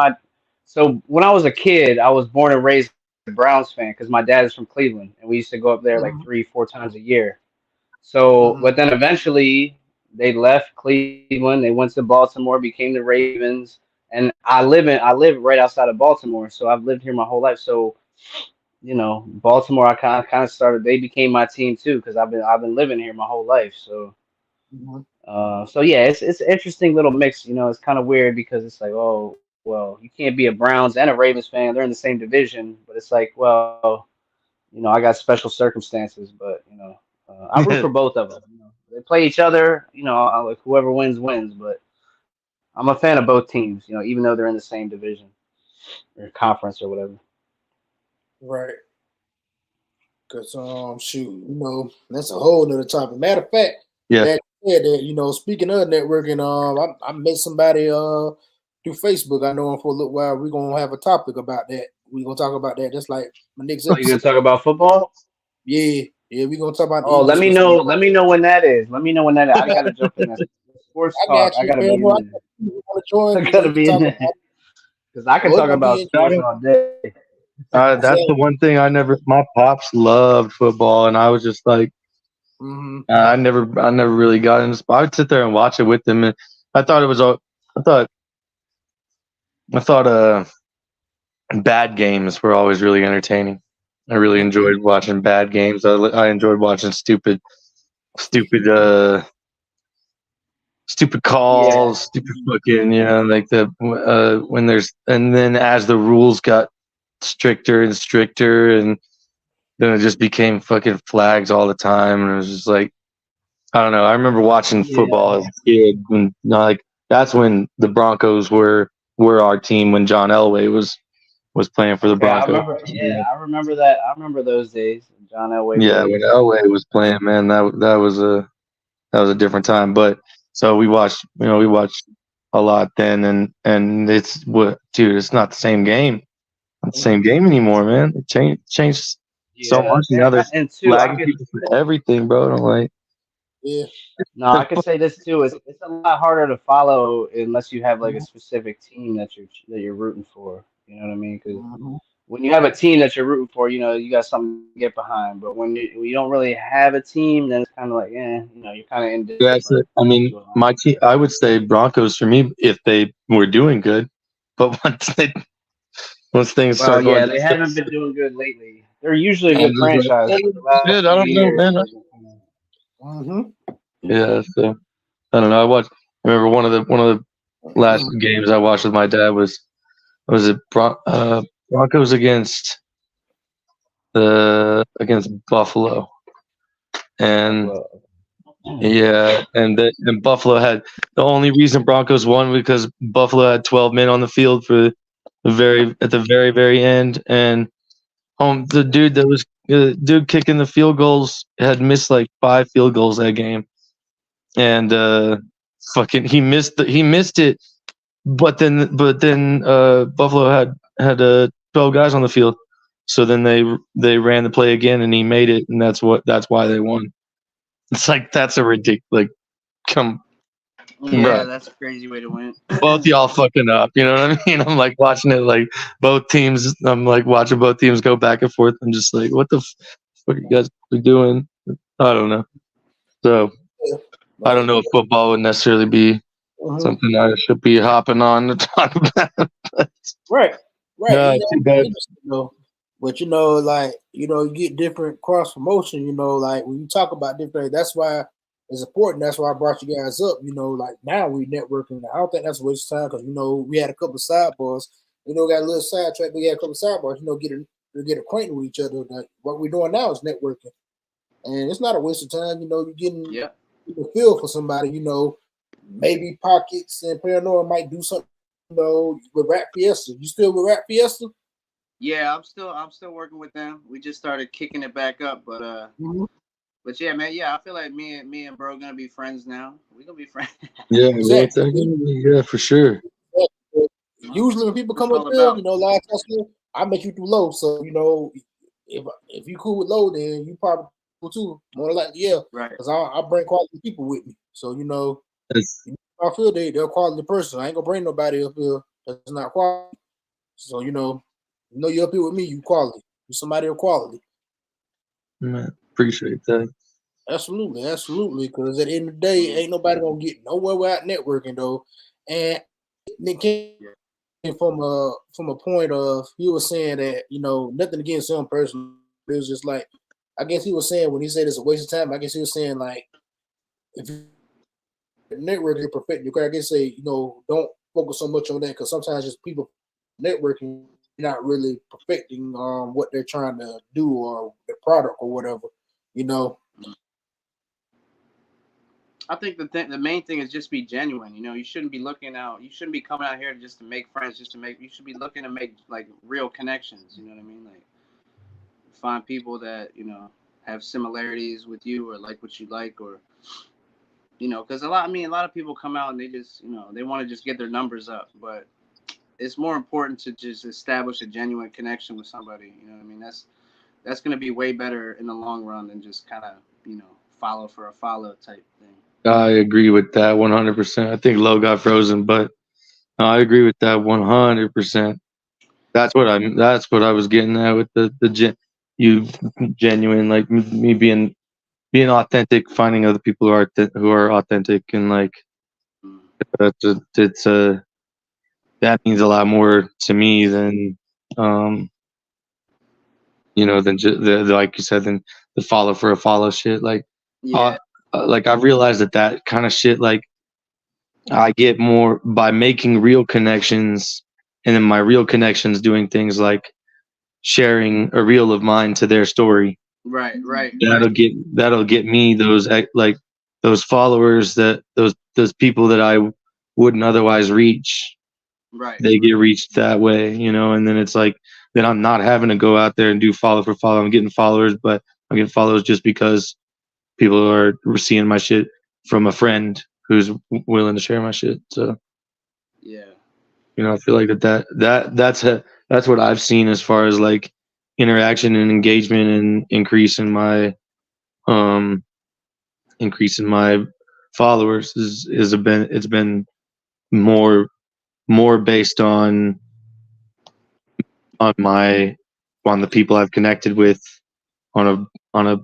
so when I was a kid, I was born and raised a Browns fan because my dad is from Cleveland, and we used to go up there like Mm-hmm. 3, 4 times a year. So, Mm-hmm. but then eventually they left Cleveland. They went to Baltimore, became the Ravens, and I live right outside of Baltimore, so I've lived here my whole life. So, Baltimore, I kind of started. They became my team too because I've been living here my whole life. Mm-hmm. So yeah, it's an interesting little mix. It's kind of weird because it's like, oh, well, you can't be a Browns and a Ravens fan. They're in the same division, but it's like, well, I got special circumstances, but I root for both of them. They play each other. Like whoever wins wins. But I'm a fan of both teams. Even though they're in the same division or conference or whatever. Right. Cause shoot, that's a whole nother topic. Matter of fact, Yeah. that said that speaking of networking, I met somebody through Facebook. I know him for a little while. We're gonna have a topic about that. We're gonna talk about that. Just like my next Are you episode. gonna talk about football? Yeah, yeah, we're gonna talk about the Oh, let Eagles me for know. some. Let me know when that is. Let me know when that is. I gotta jump in that sports I talk. got I you, gotta man. be Bro, in I there. got you want to join. I You gotta can be in talk about there it. because I can Oh, it's talk gonna be about I sports interesting. don't, all day. that's Exactly. the one thing I never. My pops loved football, and I was just like, Mm-hmm. I never really got into. I would sit there and watch it with them, and I thought it was all. I thought, I thought, bad games were always really entertaining. I really enjoyed watching bad games. I enjoyed watching stupid, stupid Yeah, calls, stupid fucking, like when there's, and then as the rules got stricter and stricter, and then it just became fucking flags all the time, and it was just like, I don't know. I remember watching yeah, football as a kid, when like that's when the Broncos were our team, when John Elway was playing for the okay. I Broncos. remember. Yeah, I remember that. I remember those days, John Elway Yeah, when days. Elway was playing, man, that was a different time. But so we watched a lot then, and it's what, dude, it's not the same game. Not the same game anymore, man. It changed so Yeah, much. Now there's and two, I flagging could. people for everything, bro. And I'm like, Yeah. No, I could say this too. It's a lot harder to follow unless you have like a specific team that you're rooting for. You know what I mean? Because Mm-hmm. when you have a team that you're rooting for, you got something to get behind. But when you don't really have a team, then it's kind of like, you're kind of that's indifferent it. I mean, to a lot. my team. I would say Broncos for me if they were doing good, but once things Well, start going, yeah, they haven't been doing good lately. They're usually a I'm good just like, franchise, oh, but the last shit, I few don't know, years man. they've been kind of. Mm-hmm. Yeah, so I don't know. I remember one of the last games I watched with my dad was it Broncos against Buffalo, and Buffalo. yeah, and Buffalo had, the only reason Broncos won because Buffalo had 12 men on the field for the very end, and the dude kicking the field goals had missed like 5 field goals that game, and fucking he missed it. But then Buffalo had 12 guys on the field, so then they ran the play again, and he made it, and that's why they won. It's like, that's a ridiculous, like, come, bro, Yeah, that's a crazy way to win. both y'all fucking up. You know what I mean? I'm like watching it, like both teams. I'm like watching both teams go back and forth. I'm just like, what the fuck are you guys doing? I don't know. So Yeah. I don't But know if football would necessarily be mhm. something I should be hopping on to talk about. Right, right. Yeah, too bad. Interesting though. But like you get different cross promotion. Like when you talk about different, that's why it's important. That's why I brought you guys up. Like now we networking. I don't think that's a waste of time because we had a couple of sidebars. Got a little sidetrack. We had a couple of sidebars. Get acquainted with each other. Like, what we're doing now is networking, and it's not a waste of time. You're getting Yeah. the feel for somebody. Maybe Pockets and Paranoia might do something. With Rap Fiesta. You still with Rap Fiesta? Yeah, I'm still working with them. We just started kicking it back up, Mm-hmm. but yeah, man, yeah, I feel like me and bro gonna be friends now. We gonna be friends. Yeah, Exactly. yeah, for sure. Usually when people What come it's up all here, about. last time I met you through Low. So if you cool with Low, then you probably cool too. More than likely, yeah, Right. because I bring quality people with me. So That's, I feel they're quality person. I ain't gonna bring nobody up here that's not quality. So you up here with me, you quality. You somebody of quality. man, appreciate that. Absolutely, absolutely. Because at the end of the day, ain't nobody gonna get nowhere without networking though. And Nick came Yeah. from a point of, he was saying that nothing against him personally. It was just like, I guess he was saying when he said it's a waste of time. I guess he was saying like, if you network, you're perfect. You can, I guess, say don't focus so much on that because sometimes just people networking, not really perfecting what they're trying to do or the product or whatever. You know. I think the main thing is just be genuine. You shouldn't be looking out. You shouldn't be coming out here just to make friends, just to make. You should be looking to make like real connections. You know what I mean? Like find people that have similarities with you or like what you like, or because a lot of people come out and they just they want to just get their numbers up, but it's more important to just establish a genuine connection with somebody. You know what I mean? That's going to be way better in the long run than just kind of follow for a follow type thing. I agree with that 100%. I think Low got frozen, but I agree with that 100%. That's what I was getting at with you genuine, like me being authentic, finding other people who are authentic, and like it's that means a lot more to me than than just like you said, than the follow for a follow shit. Like Yeah. like I realized that kind of shit, like I get more by making real connections, and then my real connections doing things like sharing a reel of mine to their story. Right. That'll get me those like those followers, that those people that I wouldn't otherwise reach. Right. They get reached that way, and then it's like, then I'm not having to go out there and do follow for follow. I'm getting followers, but I'm getting followers just because people are seeing my shit from a friend who's willing to share my shit. So yeah, I feel like that's what I've seen as far as like interaction and engagement, and increasing my followers it's been more based on the people I've connected with on a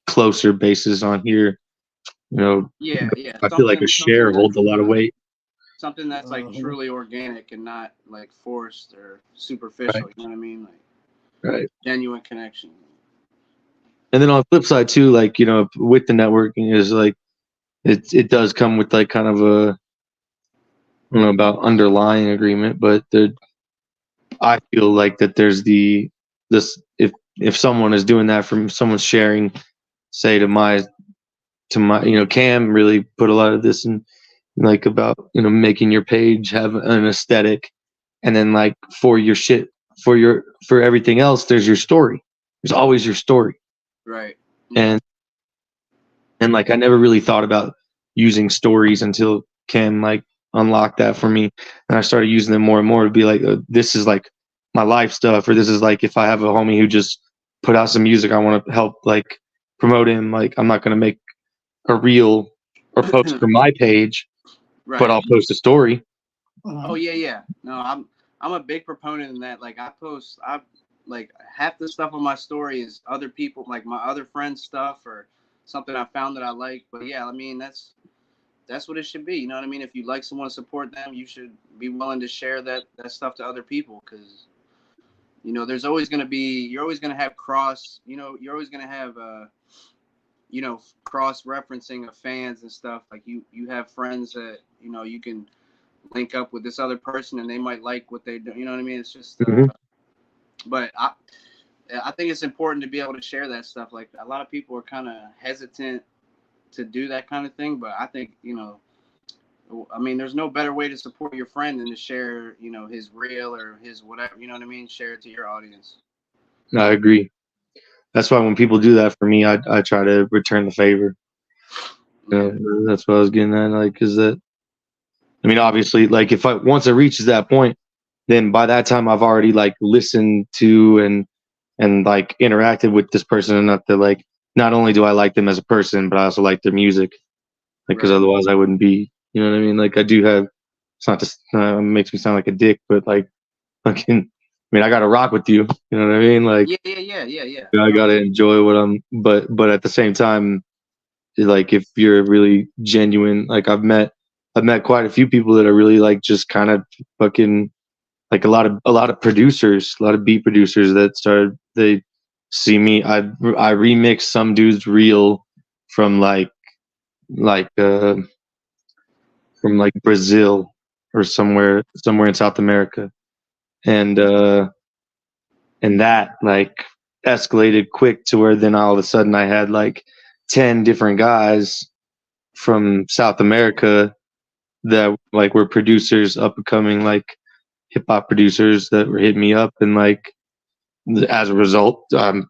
closer basis on here. Yeah. I feel like a share holds a lot of weight. Something that's like truly organic and not like forced or superficial. Right. You know what I mean? Like Right. genuine connection. And then on the flip side too, like with the networking is like it does come with like kind of a, I don't know about underlying agreement, but I feel like that there's this if someone is doing that, from someone's sharing, say to my Cam really put a lot of this in, like about making your page have an aesthetic, and then like for your shit, for everything else, there's your story. There's always your story. Right. And like I never really thought about using stories until Cam like unlocked that for me, and I started using them more and more to be like, this is like my life stuff, or this is like if I have a homie who just put out some music, I want to help like promote him. Like I'm not gonna make a reel or post for my page, right. but I'll post a story. Oh yeah. No, I'm a big proponent in that. Like I like half the stuff on my story is other people, like my other friends' stuff or something I found that I like. But yeah, I mean that's what it should be. You know what I mean? If you like someone, support them, you should be willing to share that stuff to other people, because there's always going to be, you're always going to have you're always going to have cross referencing of fans and stuff. Like you have friends that you can link up with this other person and they might like what they do. You know what I mean? It's just but I think it's important to be able to share that stuff. Like a lot of people are kind of hesitant to do that kind of thing, but I think there's no better way to support your friend than to share his reel or his whatever, you know what I mean, share it to your audience. I agree. That's why when people do that for me, I try to return the favor. That's what I was getting at. Like, is that, obviously, like once it reaches that point, then by that time I've already like listened to and like interacted with this person enough that like not only do I like them as a person, but I also like their music. Like, because otherwise I wouldn't be. You know what I mean? Like I do have. It's not just makes me sound like a dick, but like fucking. I gotta rock with you. You know what I mean? Like yeah. I gotta enjoy what I'm. But at the same time, like if you're really genuine, like I've met quite a few people that are really like just kind of fucking. Like a lot of producers, a lot of beat producers that they see me. I remixed some dude's reel from from like Brazil or somewhere in South America, and that like escalated quick to where then all of a sudden I had like 10 different guys from South America that like were producers, up and coming like hip hop producers that were hitting me up and like as a result, I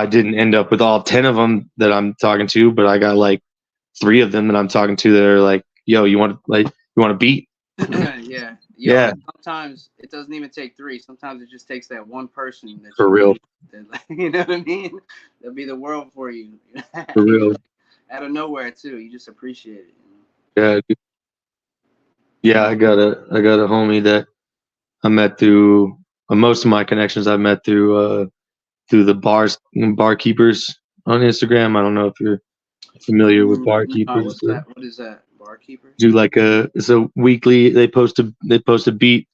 didn't end up with all 10 of them that I'm talking to, but I got like 3 of them that I'm talking to that are like, yo, you want to beat? Yeah. Yeah. Sometimes it doesn't even take 3. Sometimes it just takes that one person that For real. you know what I mean? That'll be the world for you. For real. Out of nowhere too. You just appreciate it. Yeah. Yeah, I got a homie that I met through most of my connections I met through the barkeepers on Instagram. I don't know if you're familiar with barkeepers. What's that? What is that? Barkeeper? Do like it's a weekly. They post a beat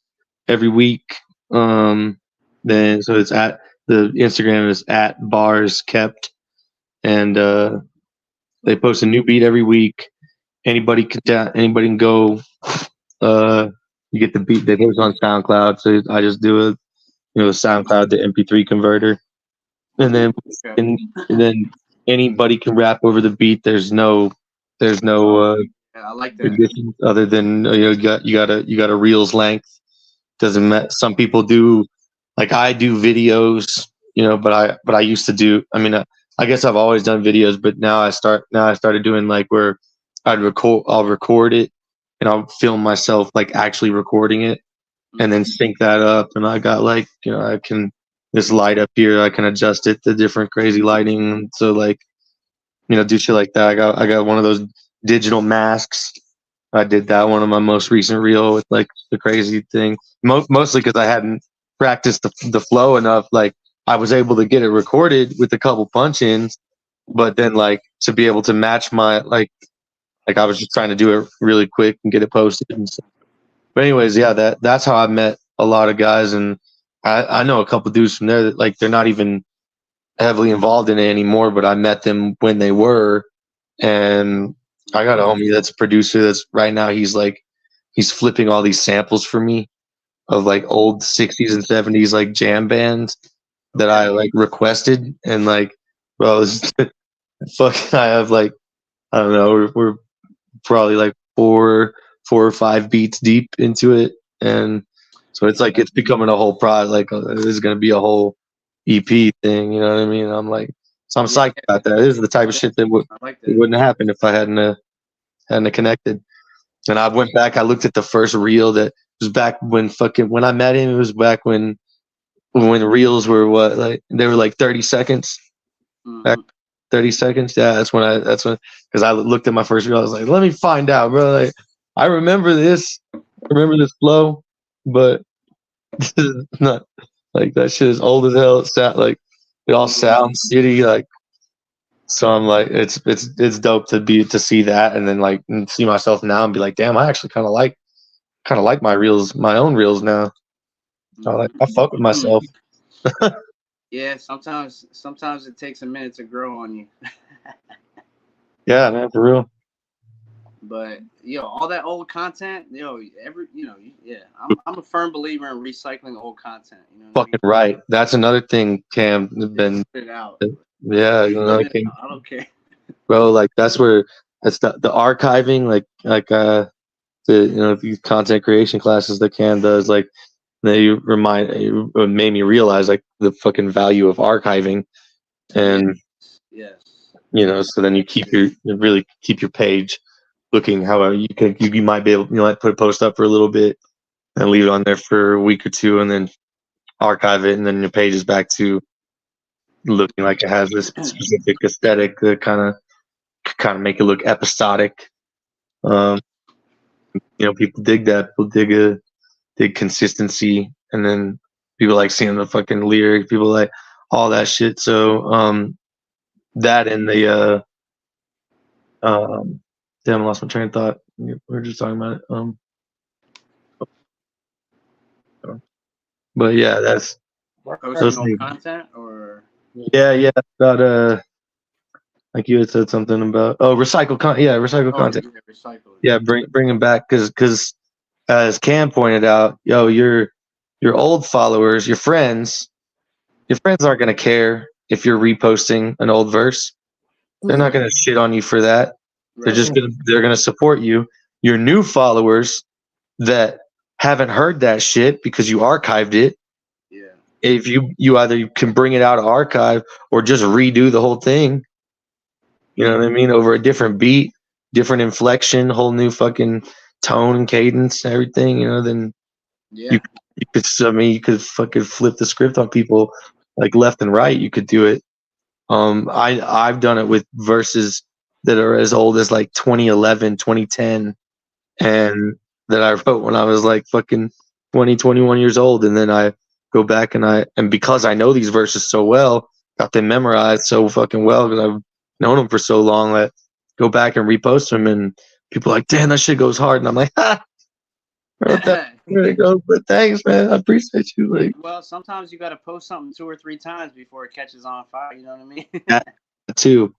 every week. Then so it's at the Instagram is at bars kept, and they post a new beat every week. Anybody can go. You get the beat. They post on SoundCloud, so I just do a SoundCloud to MP3 converter, and then and then anybody can rap over the beat. There's no I like that. conditions other than you got a reels length. Doesn't matter. Some people do, like I do videos, but I used to do. I mean, I guess I've always done videos, but now I started doing like where I'll record it and I'll film myself like actually recording it and then sync that up. And I got like, I can this light up here, I can adjust it to different crazy lighting. So like, do shit like that. I got one of those digital masks. I did that one on my most recent reel with like the crazy thing. Mostly because I hadn't practiced the flow enough. Like I was able to get it recorded with a couple punch ins, but then like to be able to match my like I was just trying to do it really quick and get it posted. And stuff. But anyways, yeah, that's how I met a lot of guys, and I know a couple dudes from there that like they're not even heavily involved in it anymore, but I met them when they were, and I got a homie that's a producer that's right now he's flipping all these samples for me of like old 60s and 70s like jam bands that I like requested, and like bro, fucking I have like I don't know, we're probably like four or 5 beats deep into it, and so it's like it's becoming a whole project. Like this is gonna be a whole EP thing, you know what I mean? I'm like, so I'm psyched about that. This is the type of shit that wouldn't happen if I hadn't connected. And I went back, I looked at the first reel that was back when I met him. It was back when reels were they were like 30 seconds. Back 30 seconds. Yeah, that's when because I looked at my first reel. I was like, let me find out, bro. Like, I remember this flow, but this is not like that shit is old as hell. It all sounds shitty. Like, so I'm like, it's dope to see that, and then like see myself now and be like, damn, I actually kind of like my own reels now. I fuck with myself. Yeah, sometimes it takes a minute to grow on you. Yeah, man, for real. But all that old content, I'm a firm believer in recycling old content. You know what Fucking right. That's another thing, Cam. Been put it out. Yeah, I don't care, bro. Like that's the archiving, these content creation classes that Cam does, like it made me realize like the fucking value of archiving, and yes. So then you really keep your page looking how you might be able, you might put a post up for a little bit and leave it on there for a week or two and then archive it, and then your page is back to looking like it has this specific aesthetic that kind of make it look episodic. People dig that. People dig consistency, and then people like seeing the fucking lyric. People like all that shit. So that and the damn, I lost my train of thought. We were just talking about it. But yeah, that's posting content or yeah about like you had said something about recycle content. Yeah, recycle content. Yeah, bring them back because as Cam pointed out, your old followers, your friends aren't gonna care if you're reposting an old verse. They're not gonna shit on you for that. Right. They're gonna support you. Your new followers that haven't heard that shit because you archived it, if you either can bring it out of archive or just redo the whole thing. You know what I mean? Over a different beat, different inflection, whole new fucking tone and cadence, everything. You know, then Yeah. you could. I mean, you could fucking flip the script on people like left and right. You could do it. I've done it with verses that are as old as like 2011, 2010, and that I wrote when I was like fucking 20, 21 years old, and then I go back and because I know these verses so well, got them memorized so fucking well because I've known them for so long, that go back and repost them, and people are like, damn, that shit goes hard, and I'm like, ha, I wrote that. There it goes. But thanks, man, I appreciate you. Like, Well, sometimes you got to post something 2 or 3 times before it catches on fire. You know what I mean? that too.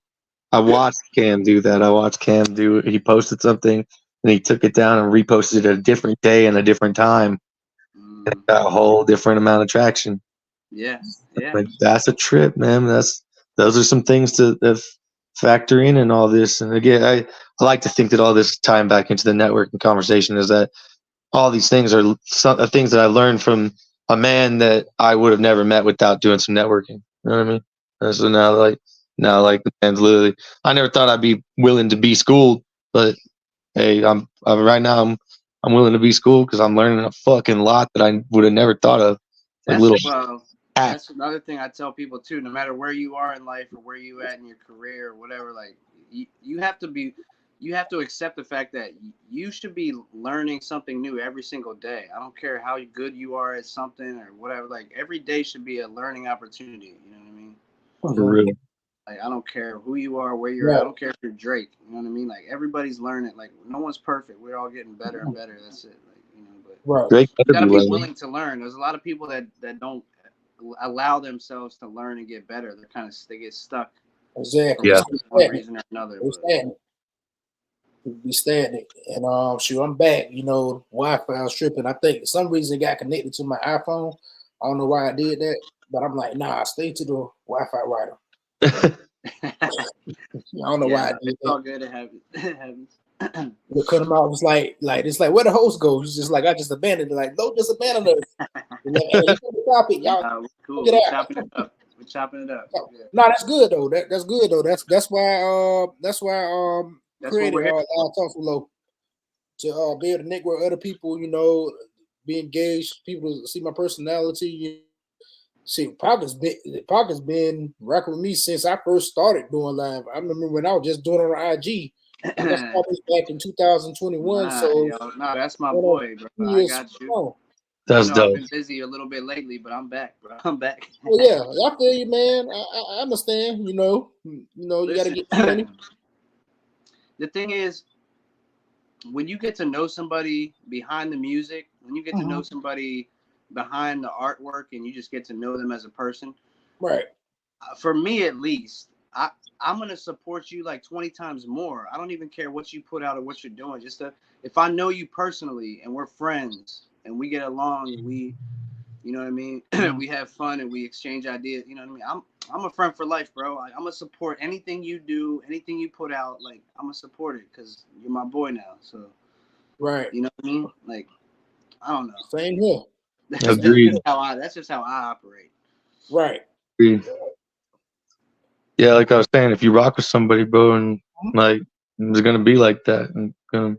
I watched Cam do that. I watched Cam do it. He posted something and he took it down and reposted it a different day and a different time. And it got a whole different amount of traction. Yeah. Yeah. Like, that's a trip, man. Those are some things to factor in all this. And again, I like to think that all this tying back into the networking conversation is that all these things are things that I learned from a man that I would have never met without doing some networking. You know what I mean? And so now, like the man's literally, I never thought I'd be willing to be schooled, but hey, I'm right now. I'm willing to be schooled because I'm learning a fucking lot that I would have never thought of. Like little That's another thing I tell people too. No matter where you are in life or where you at in your career or whatever, like you have to accept the fact that you should be learning something new every single day. I don't care how good you are at something or whatever. Like every day should be a learning opportunity. You know what I mean? for real. Like I don't care who you are, where you're at. I don't care if you're Drake. You know what I mean? Like everybody's learning. Like no one's perfect. We're all getting better and better. That's it. Like but Drake you gotta better be learning. willing to learn. There's a lot of people that don't allow themselves to learn and get better. They get stuck. Exactly. Yeah. For one reason or another. Be stagnant. And shoot, I'm back. You know, Wi-Fi was tripping. I think for some reason it got connected to my iPhone. I don't know why I did that, but I'm like, nah, stay to the Wi-Fi router. I don't know why I did it's all good. It happens. We cut him out. It's like it's like where the host goes. He's just like, I just abandoned it. Like, don't just abandon us. Like, hey, the topic, y'all. Cool. We're chopping it up. Yeah. No, that's good though. That's good though. That's why created Talk Low to be able to network with other people. You know, be engaged. People see my personality. You know. See, Parker's been rocking with me since I first started doing live. I remember when I was just doing it on IG. I started back in 2021. No, that's my boy, bro. I got you. That's dope. I've been busy a little bit lately, but I'm back, bro. I'm back. Well, yeah, I feel you, man. I understand. You know, you got to get money. The thing is, when you get to know somebody behind the music, when you get to know somebody behind the artwork, and you just get to know them as a person, right? For me, at least, I'm gonna support you like 20 times more. I don't even care what you put out or what you're doing. If I know you personally and we're friends and we get along and we, you know what I mean, we have fun and we exchange ideas. You know what I mean? I'm a friend for life, bro. I'm gonna support anything you do, anything you put out. Like I'm gonna support it because you're my boy now. So, right? You know what I mean? Like I don't know. Same here. Agreed. That's just how I operate. Right. Agreed. Yeah, like I was saying, if you rock with somebody, bro, and like it's gonna be like that, and gonna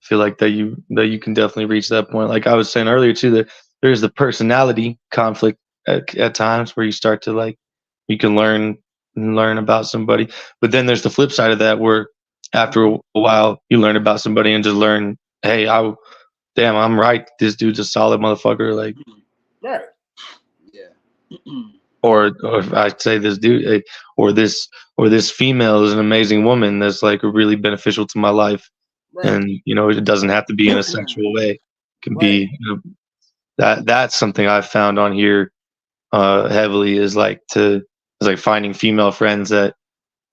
feel like that you can definitely reach that point. Like I was saying earlier too, that there's the personality conflict at times where you start to like you can learn about somebody, but then there's the flip side of that where after a while you learn about somebody and just learn, hey, I'm right. This dude's a solid motherfucker. Like, right. Yeah. Or if I say this dude or this female is an amazing woman that's like really beneficial to my life, right. And it doesn't have to be in a sexual way. It can be that's something I've found on here heavily is like finding female friends that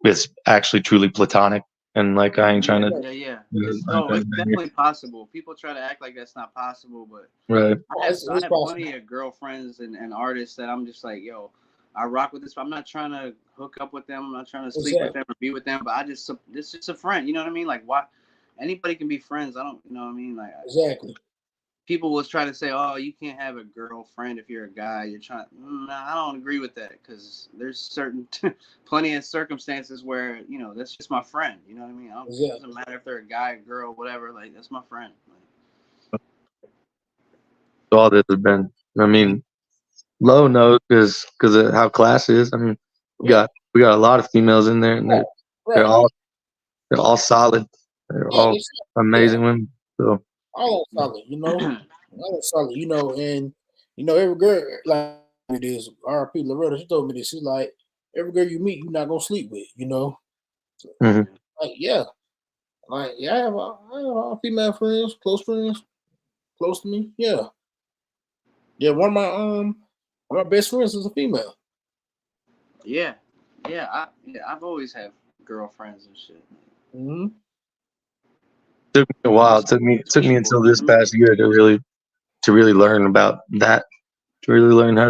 it's actually truly platonic, and like I ain't trying to. Yeah. It's definitely possible. People try to act like that's not possible, but right. I have plenty of girlfriends and artists that I'm just like, yo, I rock with this. I'm not trying to hook up with them. I'm not trying to sleep with them or be with them. But this is just a friend. You know what I mean? Like, why? Anybody can be friends. I don't. You know what I mean? Like, exactly. people was trying to say, "Oh, you can't have a girlfriend if you're a guy." You're trying. Nah, I don't agree with that because there's certain plenty of circumstances where that's just my friend. You know what I mean? It Exactly. doesn't matter if they're a guy, girl, whatever. Like that's my friend. All this has been. I mean, low note because of how class is. I mean, we Yeah. got we got a lot of females in there, and Right. they're Right. all solid. They're Yeah. all Yeah. amazing women. So All solid. All solid. And every girl like it is. R.P. Loretta. She told me this. She's like, every girl you meet, you're not gonna sleep with. mhm. Like yeah. Like yeah, I have female friends, close to me. Yeah. Yeah. One of my best friends is a female. Yeah, I've always had girlfriends and shit. Mm-hmm. Took me a while. It took me until this past year to really learn about that. To really learn how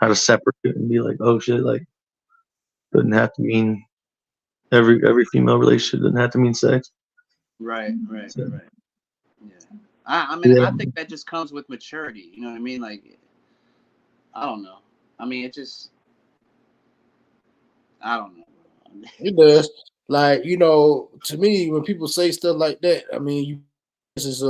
to separate it and be like, oh shit, like doesn't have to mean every female relationship doesn't have to mean sex. Right. So, Yeah. I mean, yeah. I think that just comes with maturity. You know what I mean? Like, I don't know. I mean, I don't know. It does. Like, to me, when people say stuff like that, I mean, this is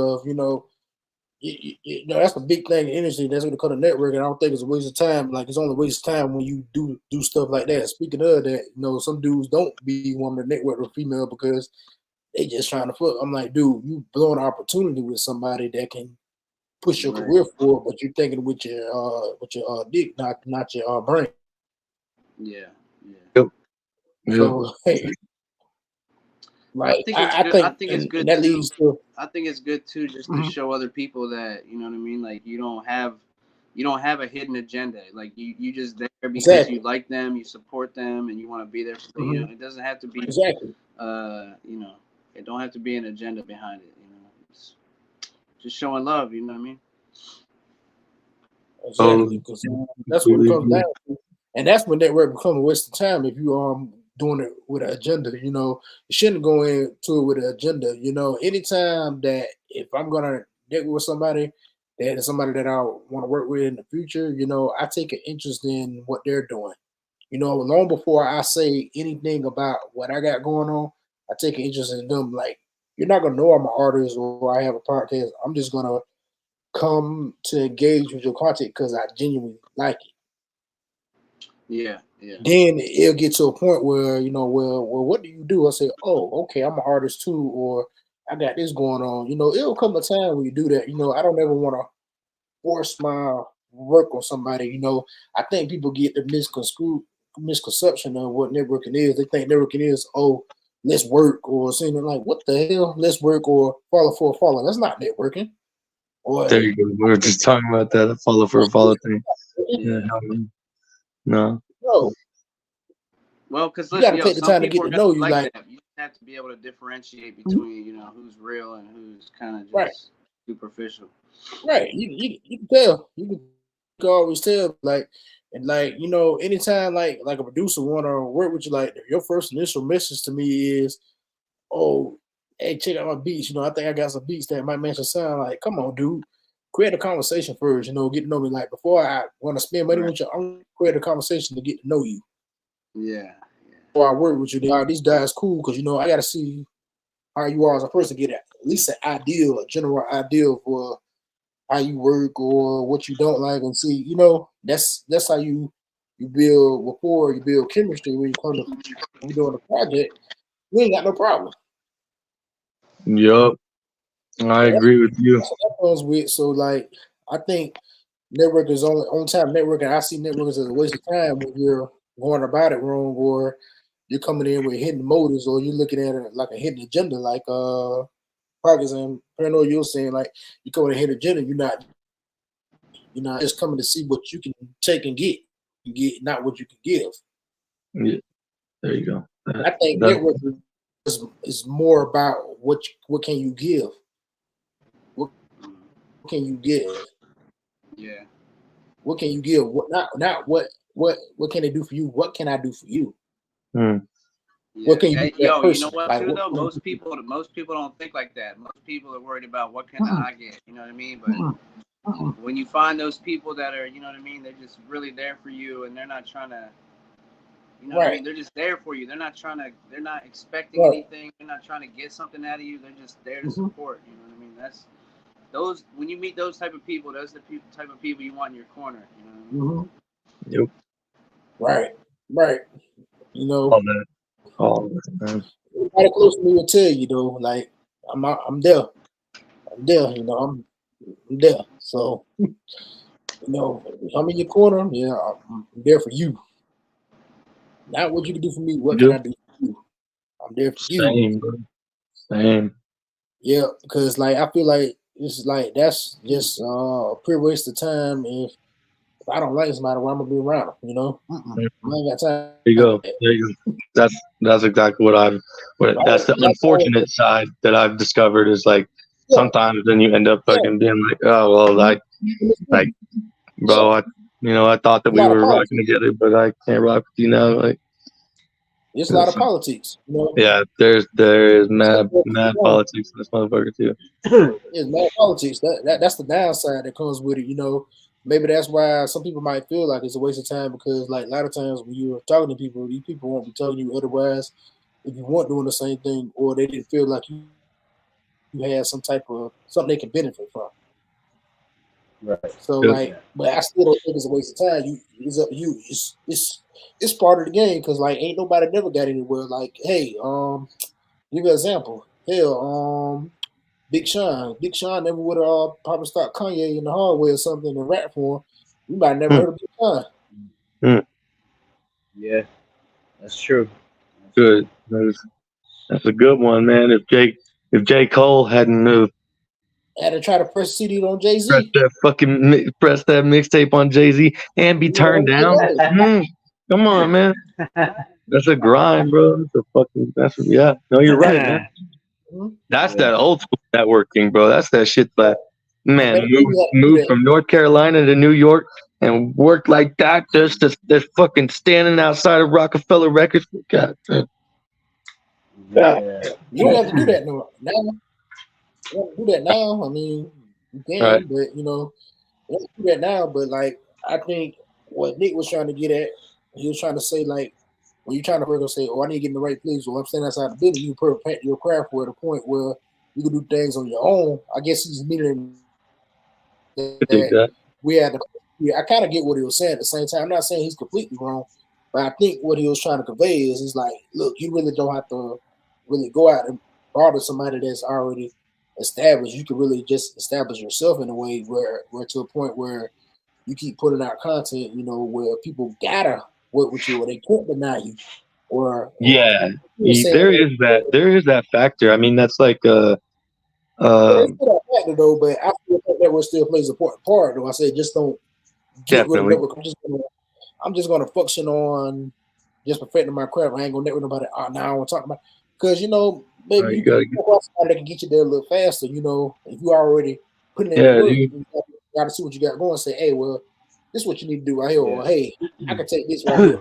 that's a big thing in the industry. That's what they call the network, and I don't think it's a waste of time. Like, it's only a waste of time when you do stuff like that. Speaking of that, some dudes don't be wanting to network with female because they just trying to fuck. I'm like, dude, you blowing an opportunity with somebody that can push your Right. career forward, but you're thinking with your dick, not your brain. Yeah. Yeah. Yep. Yep. So, hey, I like think it's I good. I think, think it's and good that too. leads to. I think it's good too, just to Mhm. show other people that you know what I mean. Like you don't have a hidden agenda. Like you just there because you Exactly. like them, you support them, and you want to be there for them. Hmm. It doesn't have to be. Exactly. You know, it don't have to be an agenda behind it. It's just showing love. You know what I mean? Oh, Exactly. Because that's what it completely comes agree. down to, and that's when network becomes a waste of time if you doing it with an agenda. You shouldn't go into it with an agenda. Anytime that if I'm gonna network with somebody, that is somebody that I want to work with in the future, I take an interest in what they're doing. Long before I say anything about what I got going on, I take an interest in them. Like, you're not gonna know I'm an artist or I have a podcast. I'm just gonna come to engage with your content because I genuinely like it. Yeah. Yeah. Then it'll get to a point where well, what do you do? I say, oh, okay, I'm an artist too, or I got this going on. It'll come a time when you do that. I don't ever want to force my work on somebody. I think people get the misconception of what networking is. They think networking is, oh, let's work, or saying like, what the hell, let's work, or follow for a follow. That's not networking. Or There you go. We were just talking about that. A follow for a follow thing. Yeah. Yeah. Hell no. no, Well, because you got listen, to yo, take the some time to people get are to gonna know be you. like Like, that. You have to be able to differentiate mhm, between who's real and who's kind of right, just superficial. right. You can tell. You can always tell. Like, and like anytime like a producer want to work with you, like your first initial message to me is, oh, hey, check out my beats. I think I got some beats that might match your sound. Like, come on, dude. Create a conversation first, get to know me. Like, before I want to spend money Right. with you, I'm gonna create a conversation to get to know you. Yeah. Before I work with you, these guys cool because I gotta see how you are as a person, get at least an ideal, a general ideal for how you work or what you don't like, and see, that's how you build rapport, you build chemistry when you come to when you're doing a project. You ain't got no problem. Yup. I So agree with you. that's what that comes with. So like, I think network is on time networking. I see networkers as a waste of time when you're going about it wrong, or you're coming in with hidden motives, or you're looking at it like a hidden agenda, like Parkers and Paranoid. You're saying like you come with a hidden agenda. You're not just coming to see what you can take and get. You get not what you can give. Yeah, there you go. I think That, networking is more about what can you give. What can you give? Yeah. What can you give? What not what can they do for you? What can I do for you? mm, What Yeah. can you do And for that yo, you know person? what Like too what though? can you Most people don't think like that. Most people are worried about what can do? I get. You know what I mean? But Mm-mm, mm-mm. when you find those people that are, you know what I mean, they're just really there for you, and they're not trying to, you know what I Right, mean? They're just there for you. They're not trying to. They're not expecting right. anything. They're not trying to get something out of you. They're just there to Mm-hmm, support. You know what I mean? That's those. When you meet those type of people, those are the type of people you want in your corner. You know what I mean? mm-hmm. Yep. Right, right. You All know, that. All that, man. everybody close to me will tell you though. Like I'm there. I'm there. You know, I'm there. So you know, if I'm in your corner, yeah, I'm there for you. Not what you can do for me. What can Yep. I do for you? I'm there for you. Same, bro. Same. Yeah, because like I feel like it's like that's just a pure waste of time. If I don't like somebody, why am I gonna be around them? You know, I Mhm. ain't got time There you for go. that. There you go. That's exactly what I've. What Right? that's the Like, unfortunate side that I've discovered is like yeah, sometimes then you end up yeah. fucking being like, oh well, like Yeah, bro, I thought that a we lot of were rocking politics. together, but I can't rock with you now. Like, It's a lot of so, politics. You know, yeah, there is it's like, mad politics in this motherfucker too. it's mad politics. That's the downside that comes with it. You know, maybe that's why some people might feel like it's a waste of time because, like, a lot of times when you're talking to people, these people won't be telling you otherwise if you weren't doing the same thing or they didn't feel like you had some type of something they can benefit from. Right. So, Yep. like, but I still don't think it's a waste of time. It's up to you. It's part of the game because, like, ain't nobody never got anywhere. Like, hey, give you an example. Hell, Big Sean never would have probably stopped Kanye in the hallway or something and rap for him. You might have never Hmm, heard of Big Sean. hmm, Yeah, that's true. That's good. true. That's a good one, man. If J Cole hadn't Had to try to press CD on Jay Z. press that mixtape on Jay Z and be You know turned what I'm down, saying? come on, man. That's a grind, bro. Yeah. No, you're right, man. Mhm. That's Yeah. that old school networking, bro. That's that shit that And man back then you had to do moved that. from North Carolina to New York and worked like that just fucking standing outside of Rockefeller Records. God, God. Yeah. You don't have to do that no now. You don't have to do that now. I mean, you Right. can, but you know, you don't have to do that now. But like, I think what Nick was trying to get at, he was trying to say like, when you're trying to work and say, "Oh, I need to get in the right place," or I'm standing outside the building, you perfect your craft for at a point where you can do things on your own. I guess he's meaning I dig that that. we had to. Yeah, I kind of get what he was saying at the same time. I'm not saying he's completely wrong, but I think what he was trying to convey is like, look, you really don't have to really go out and bother somebody that's already established. You can really just establish yourself in a way where to a point where you keep putting out content, you know, where people gotta work with you or they can't deny you. Or Yeah, you were saying there is that factor. I mean, that's like yeah, there's um still that factor though, but I still think that still plays an important part though. I say just don't get rid of definitely. network. I'm just gonna function on just perfecting my craft. I ain't gonna network nobody. Now I want to talk about because you know maybe you You can gotta talk about somebody that can get you there a little faster. You know, if you already putting in the yeah, work, dude. you got to see what you got going. Say, hey, well, this is what you need to do right here, Yeah. or hey, I can take this right here.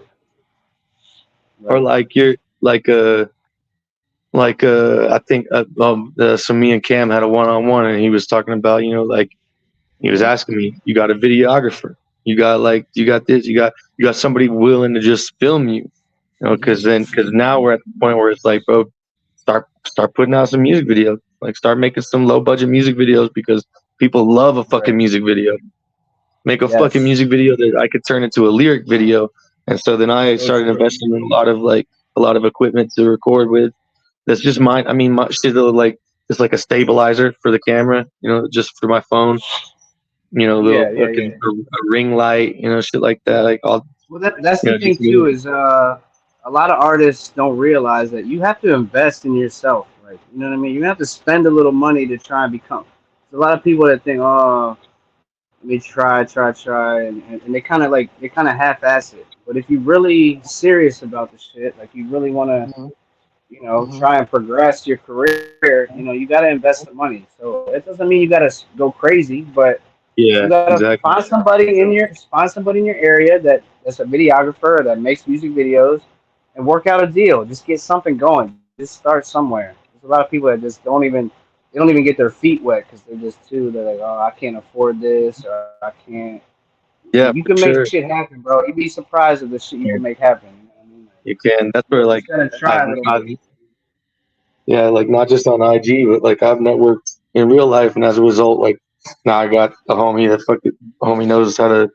Or Right. like you're I think so me and Cam had a one-on-one and he was talking about, like he was Mm-hmm. asking me, you got a videographer, you got this, you got somebody willing to just film you, because now we're at the point where it's like, bro, start putting out some music videos, like start making some low budget music videos because people love a fucking Right. music video. Make a fucking Yes. music video that I could turn into a lyric video. And so then I So started true. investing in a lot of equipment to record with. That's just mine. I mean, my shit like it's like a stabilizer for the camera, just for my phone. Little Yeah. Yeah. fucking Yeah. a ring light, shit like that. Like all, Well, that's the thing just too really, is a lot of artists don't realize that you have to invest in yourself. Like you know what I mean. You have to spend a little money to try and become. There's a lot of people that think, oh, let me try, and they kind of half-ass it. But if you really serious about the shit, like you really want to, Mm-hmm. Mm-hmm. try and progress your career, you got to invest the money. So it doesn't mean you got to go crazy, but you yeah, gotta exactly. find somebody in your area that's a videographer that makes music videos, and work out a deal. Just get something going. Just start somewhere. There's a lot of people that just don't even get their feet wet because they're like, oh, I can't afford this or I can't. Yeah, You for can make sure. shit happen, bro. You'd be surprised at the shit you Yeah, can make happen. You know what I mean? Like, you can. That's where you like just gotta I've, try a little I've bit. yeah, like not just on IG, but like I've networked in real life, and as a result, like now I got a homie that homie knows how to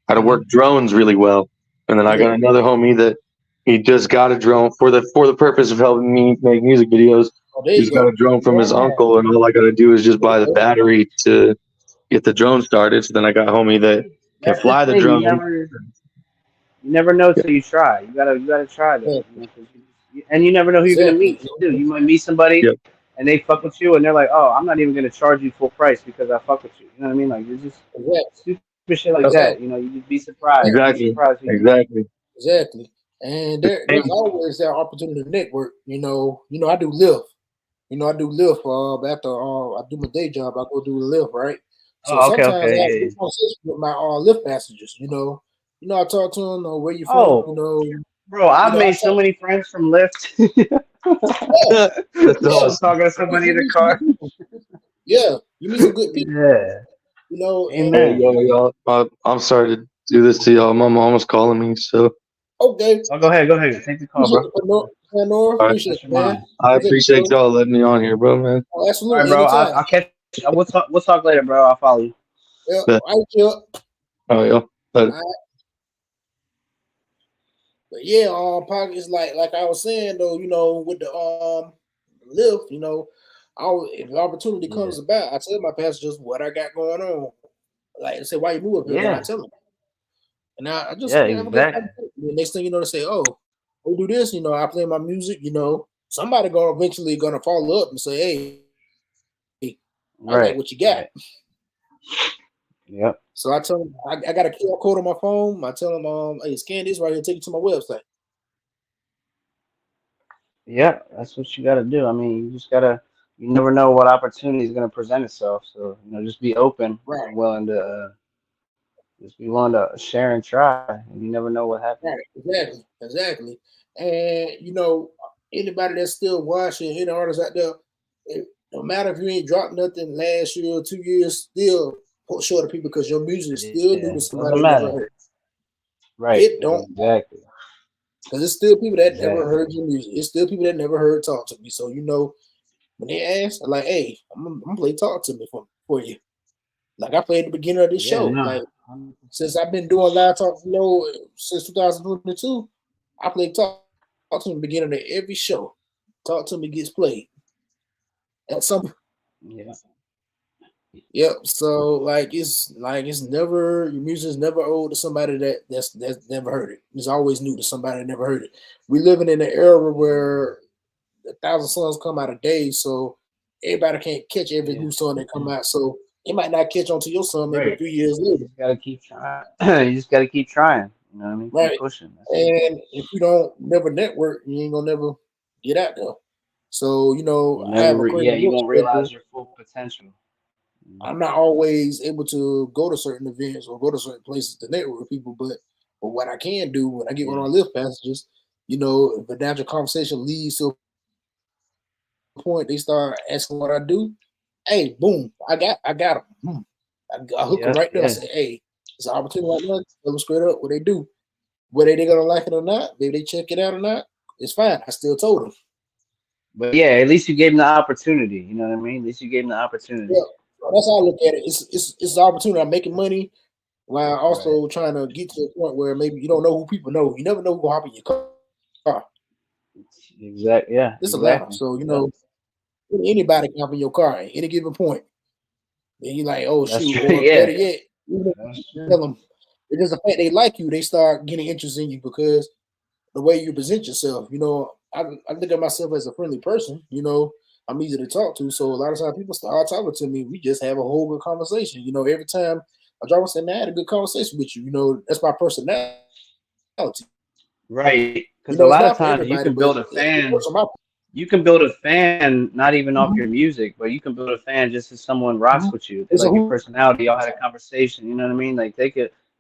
Mhm. work drones really well, and then I Yeah. got another homie that he just got a drone for the purpose of helping me make music videos. Oh, there He you just got go. a drone from his Yeah. uncle, and all I got to do is just There you buy the go. battery to get the drone started. So then I got a homie that can That's the fly the thing. drone. You never know Yeah, till you try. You gotta try though. You Exactly. know, and you never know who you're gonna Exactly. meet too. You might meet somebody yep, and they fuck with you, and they're like, "Oh, I'm not even gonna charge you full price because I fuck with you." You know what I mean? Like you're just Exactly. stupid shit like yep, that. Exactly. You know, you'd be surprised. You'd be exactly, surprised who you meet. exactly. Exactly. And The there's same. always that opportunity to network. I do live. I do live. After I do my day job, I go do the live, right? So Oh, okay, sometimes okay, I have yeah, a yeah. conversation with my lift passengers. I talk to them. Where you from? Oh, bro, I've I made so talk. many friends from Lyft. Yeah, That's yeah. I'm awesome. talking to somebody in You the meet some good car. people. Yeah, you meet some good people. Yeah. Hey, Amen. y'all. I'm sorry to do this to y'all. My mom was calling me, so Okay, Oh, go ahead, go ahead. Take the call, appreciate bro. it, Panora. all right. Appreciate That's it, your man. mom. I Appreciate you, appreciate bro. y'all letting me on here, bro, man. Oh, All right, absolutely, bro. anytime. I'll catch. We'll talk later, bro. I'll follow you. Yeah, But, I chill. all right, y'all. Later. But yeah, pockets like I was saying though, with the lift, if the opportunity Yeah. comes about, I tell my passengers what I got going on. Like I say, why you move up here? Then I Yeah. tell them, and I just Yeah. have a good Exactly. conversation. The next thing you know, they say, "Oh, we do this." I play my music. Somebody gonna eventually gonna follow up and say, "Hey, I like Right. what you got." Right. Yep. So I tell them I got a QR code on my phone. I tell them, "Hey, scan this right here, take you to my website." Yeah. That's what you got to do. I mean, you just gotta. You never know what opportunity is gonna present itself. So just be open Right. and willing to just be willing to share and try. And you never know what happens. Right, exactly, exactly. And anybody that's still watching, any artists out there, no matter if you ain't dropped nothing last year or 2 years, still pull short of people because your music is still new Yeah. to somebody Doesn't that never matter. heard. Right. It don't Exactly. because it's still people that never Exactly. heard your music. It's still people that never heard Talk to Me. So when they ask, I'm like, hey, I'm gonna play Talk to Me for you. Like I played at the beginning of this Yeah. show. No. Like since I've been doing live talk, since 2022, I play talk to me beginning of every show. Talk to me gets played at some. Yeah. Yep. So it's never your music's never old to somebody that's never heard it. It's always new to somebody that never heard it. We living in an era where 1,000 songs come out a day, so everybody can't catch every Yeah. new song that come out. So it might not catch on to your song maybe Right. 3 years You later. just gotta keep trying. You just gotta keep trying. You know what I mean? Keep Right. pushing. That's it. And if you don't never network, you ain't gonna never get out there. So, You I never. have a crazy Yeah. You work won't realize schedule. your full potential. Mhm. I'm not always able to go to certain events or go to certain places to network with people, but what I can do when I get on Yeah. our lift passages, if a natural conversation leads to a point, they start asking what I do. Hey, boom, I got them. I hook them Yeah. right there. I Yeah. say, hey, it's an opportunity right now. Tell them straight up what they do. Whether they gonna like it or not, maybe they check it out or not, it's fine. I still told them. But yeah, at least you gave them the opportunity. You know what I mean? At least you gave them the Yeah, opportunity. that's how I look at it. It's an opportunity. I'm making money while Right. also trying to get to a point where maybe you don't know who people know. You never know who gonna hop in your car. Exactly. Yeah. It's allowed. Exactly. So Yep. anybody can hop in your car at any given point. And you're like, oh That's shoot, true. or better Yeah. yet, even if That's you true. tell them it is the fact they like you, they start getting interest in you because the way you present yourself. I look at myself as a friendly person. I'm easy to talk to. So a lot of times people start talking to me. We just have a whole good conversation. Every time I drop, I say, man, I had a good conversation with you. That's my personality. Right. Because a It's lot of not for times you everybody, can but build a it fan. works on my. You can build a fan not even off Mhm, your music, but you can build a fan just as someone rocks mhm. with you. They It's a like your who. personality. Y'all had a conversation. You know what I mean? Like they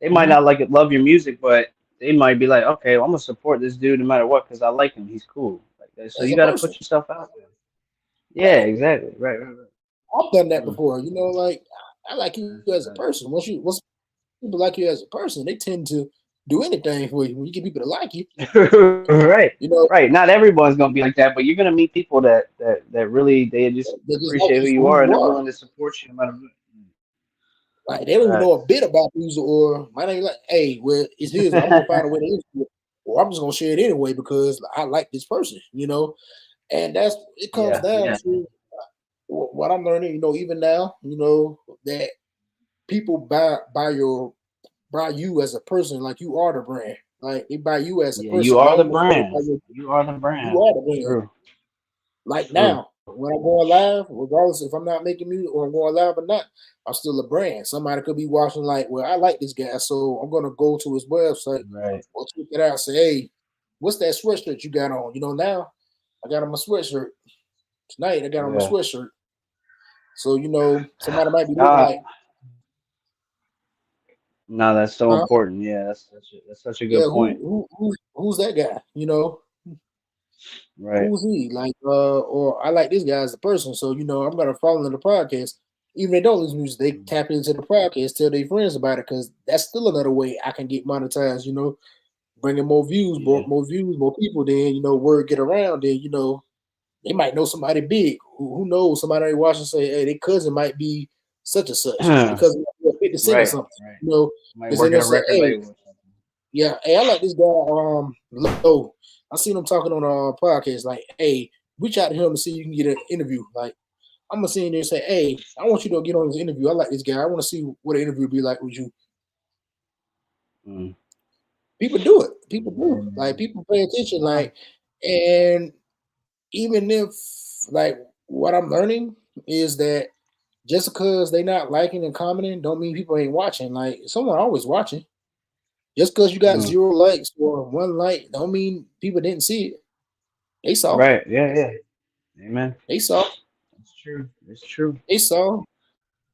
might Mhm. not love your music, but they might be like, okay, well, I'm gonna support this dude no matter what because I like him. He's cool. Like that. So as you a got to person. put yourself out there. Yeah, Right. exactly. Right, right, right. I've done that Mm, before. You know, like I like you that's as a person. Once people like you as a person, they tend to do anything for you. When you get people to like you, right, you know, right. Not everyone's gonna be like that, but you're gonna meet people that really they just they just like appreciate who you you for who are and you they're are. willing to support you no matter what. Like they don't even know a bit about music, or might not even like, hey, well, it's his. I'm gonna find a way to listen to it, or I'm just gonna share it anyway because I like this person. You know, and that's it comes Yeah, down yeah, to what I'm learning. You know, even now, you know that people buy you as a person, like you are the brand. Like they buy you as a yeah. You person are the long before they buy brand. you. You are the You brand. are the It's brand. true. It's Like true. now, when I'm going live, regardless if I'm not making music or I'm going live or not, I'm still a brand. Somebody could be watching like, well, I like this guy, so I'm gonna go to his website Right. or check it out. Say, hey, what's that sweatshirt you got on? You know, now I got on my sweatshirt tonight. I got on my Yeah. sweatshirt. So you know, somebody might be looking Nah, like, no, that's so huh? important. Yeah, that's such a Yeah, good point. who's that guy? You know, Right. who's he? Like, or I like this guy as a person, so you know, I'm gonna follow in the podcast. Even if they don't listen to music, they Mm, tap into the podcast, tell their friends about it, because that's still another way I can get monetized. You know, bringing more views, yeah. more views, more people. Then you know, word get around. Then you know, they might know somebody big. Who knows? Somebody watching say, hey, their cousin might be such and such because of 50 Cent or Right. something. Right. You know, Might and then work they'll at a say, record hey, label or something. yeah, hey, I like this guy. Low. I seen him talking on a podcast. Like, hey, reach out to him to see if you can get an interview. Like, I'm gonna sit in there and say, hey, I want you to get on this interview. I like this guy. I want to see what an interview be like with you. Mm. People do it. People do. Like, people pay attention. Nah. Like, and even if like what I'm learning is that just because they not liking and commenting, don't mean people ain't watching. Like, someone always watching. Just because you got Mm. 0 likes or 1 like, don't mean people didn't see it. They saw. Right. Yeah. Yeah. Amen. They saw. It's true. It's true. They saw.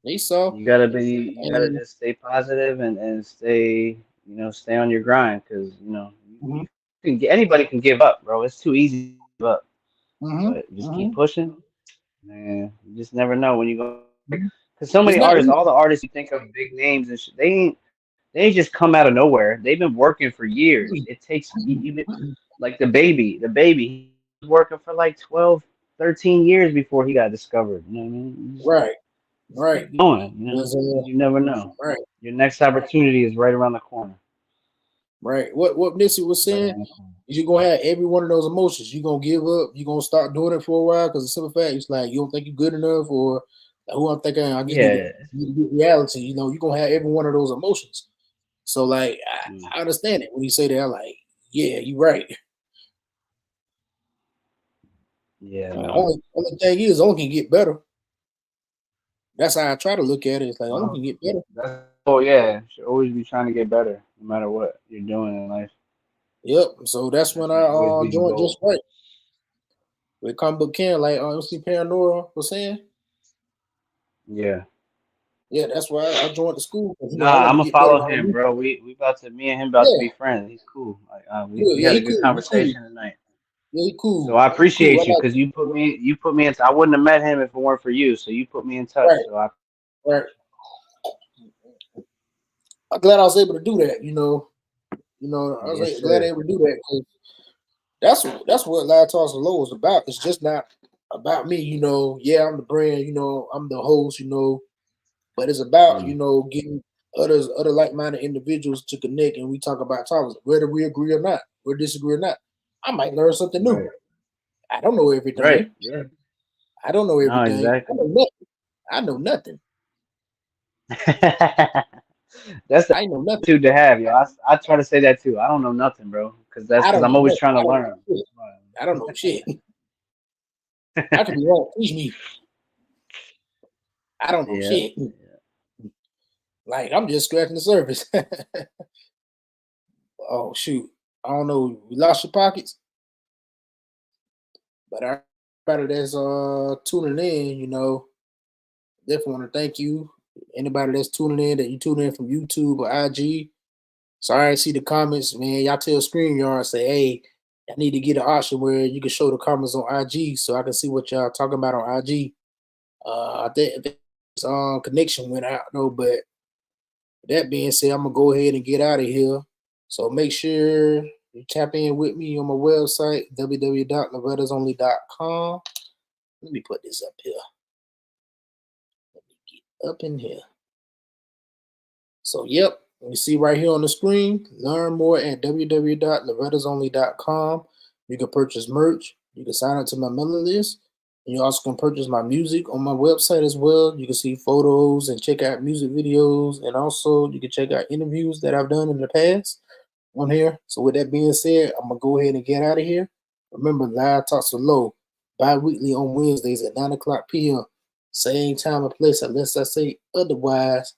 They saw. You gotta And just stay positive and stay, stay on your grind because, mhm, you can get, anybody can give up, bro. It's too easy to give up, mhm, but just keep mhm, pushing, man. You just never know when you go. mhm. Because so It's many not artists, easy. all the artists you think of big names and shit, they ain't just come out of nowhere. They've been working for years. It takes even like the baby, he was working for like 12, 13 years before he got discovered. You know what I mean? Right, Just right. keep going, Because, because you never know. right, Your next opportunity is right around the corner. right. What Nipsey was Right saying around the corner. is you're gonna have every one of those emotions. You're gonna give up. You're gonna start doing it for a while because the simple fact it's like you don't think you're good enough, or who I'm thinking I just Yeah. need to get reality. You know, you're gonna have every one of those emotions. So like Mm. I understand it when you say that. I'm like, yeah, you're right. Yeah, man. Only thing is, only can get better. That's how I try to look at it. It's like only Well, can get better. yeah. Should always be trying to get better, no matter what you're doing in life. Yep. So that's That when should I always be the joined goal. Just Right with comic book Ken, like MC Pandora was saying. Yeah. Yeah, that's why I joined the school because you know I Nah, want I'm to gonna get better follow with him, music. bro. We about to me and him about to Yeah, be friends. He's cool. Like, yeah, we yeah. had a He good cool. He cool. conversation tonight. Yeah, he So cool. I He cool. I appreciate you like because you put me into. I wouldn't have met him if it weren't for you. So you put me in touch. right, So I right. I'm glad I was able to do that. I was yes glad I sir. able to do that because that's what Live Talks and Low is about. It's just not about me. Yeah, I'm the brand. I'm the host. But it's about Mm, getting other like-minded individuals to connect, and we talk about topics whether we agree or not, or disagree or not. I might learn something new. right. I don't know Right. everything. Yeah. I don't know No, everything. I exactly. know nothing. I know nothing. That's the I know nothing. attitude to have, yo. I try to say that too. I don't know nothing, bro, I because don't I'm know always nothing. trying to I don't know learn. shit. I don't know shit. I could be wrong. Teach me. I don't know Yeah. shit. Like I'm just scratching the surface. Oh shoot. I don't know. We lost your pockets, but everybody that's tuning in, definitely want to thank you. Anybody that's tuning in, that you tune in from YouTube or IG, Sorry, I see the comments, man. Y'all tell StreamYard, say, hey, I need to get an option where you can show the comments on IG so I can see what y'all talking about on IG. I think connection went out though, but that being said, I'm gonna go ahead and get out of here. So make sure you tap in with me on my website, www.lorettasonly.com. Let me put this up here. Let me get up in here. So, yep, you see right here on the screen, learn more at www.lorettasonly.com. You can purchase merch. You can sign up to my mailing list. And you also can purchase my music on my website as well. You can see photos and check out music videos. And also, you can check out interviews that I've done in the past on here. So, with that being said, I'm going to go ahead and get out of here. Remember, Live Talks with Low, bi-weekly on Wednesdays at 9 o'clock p.m. Same time and place, unless I say otherwise.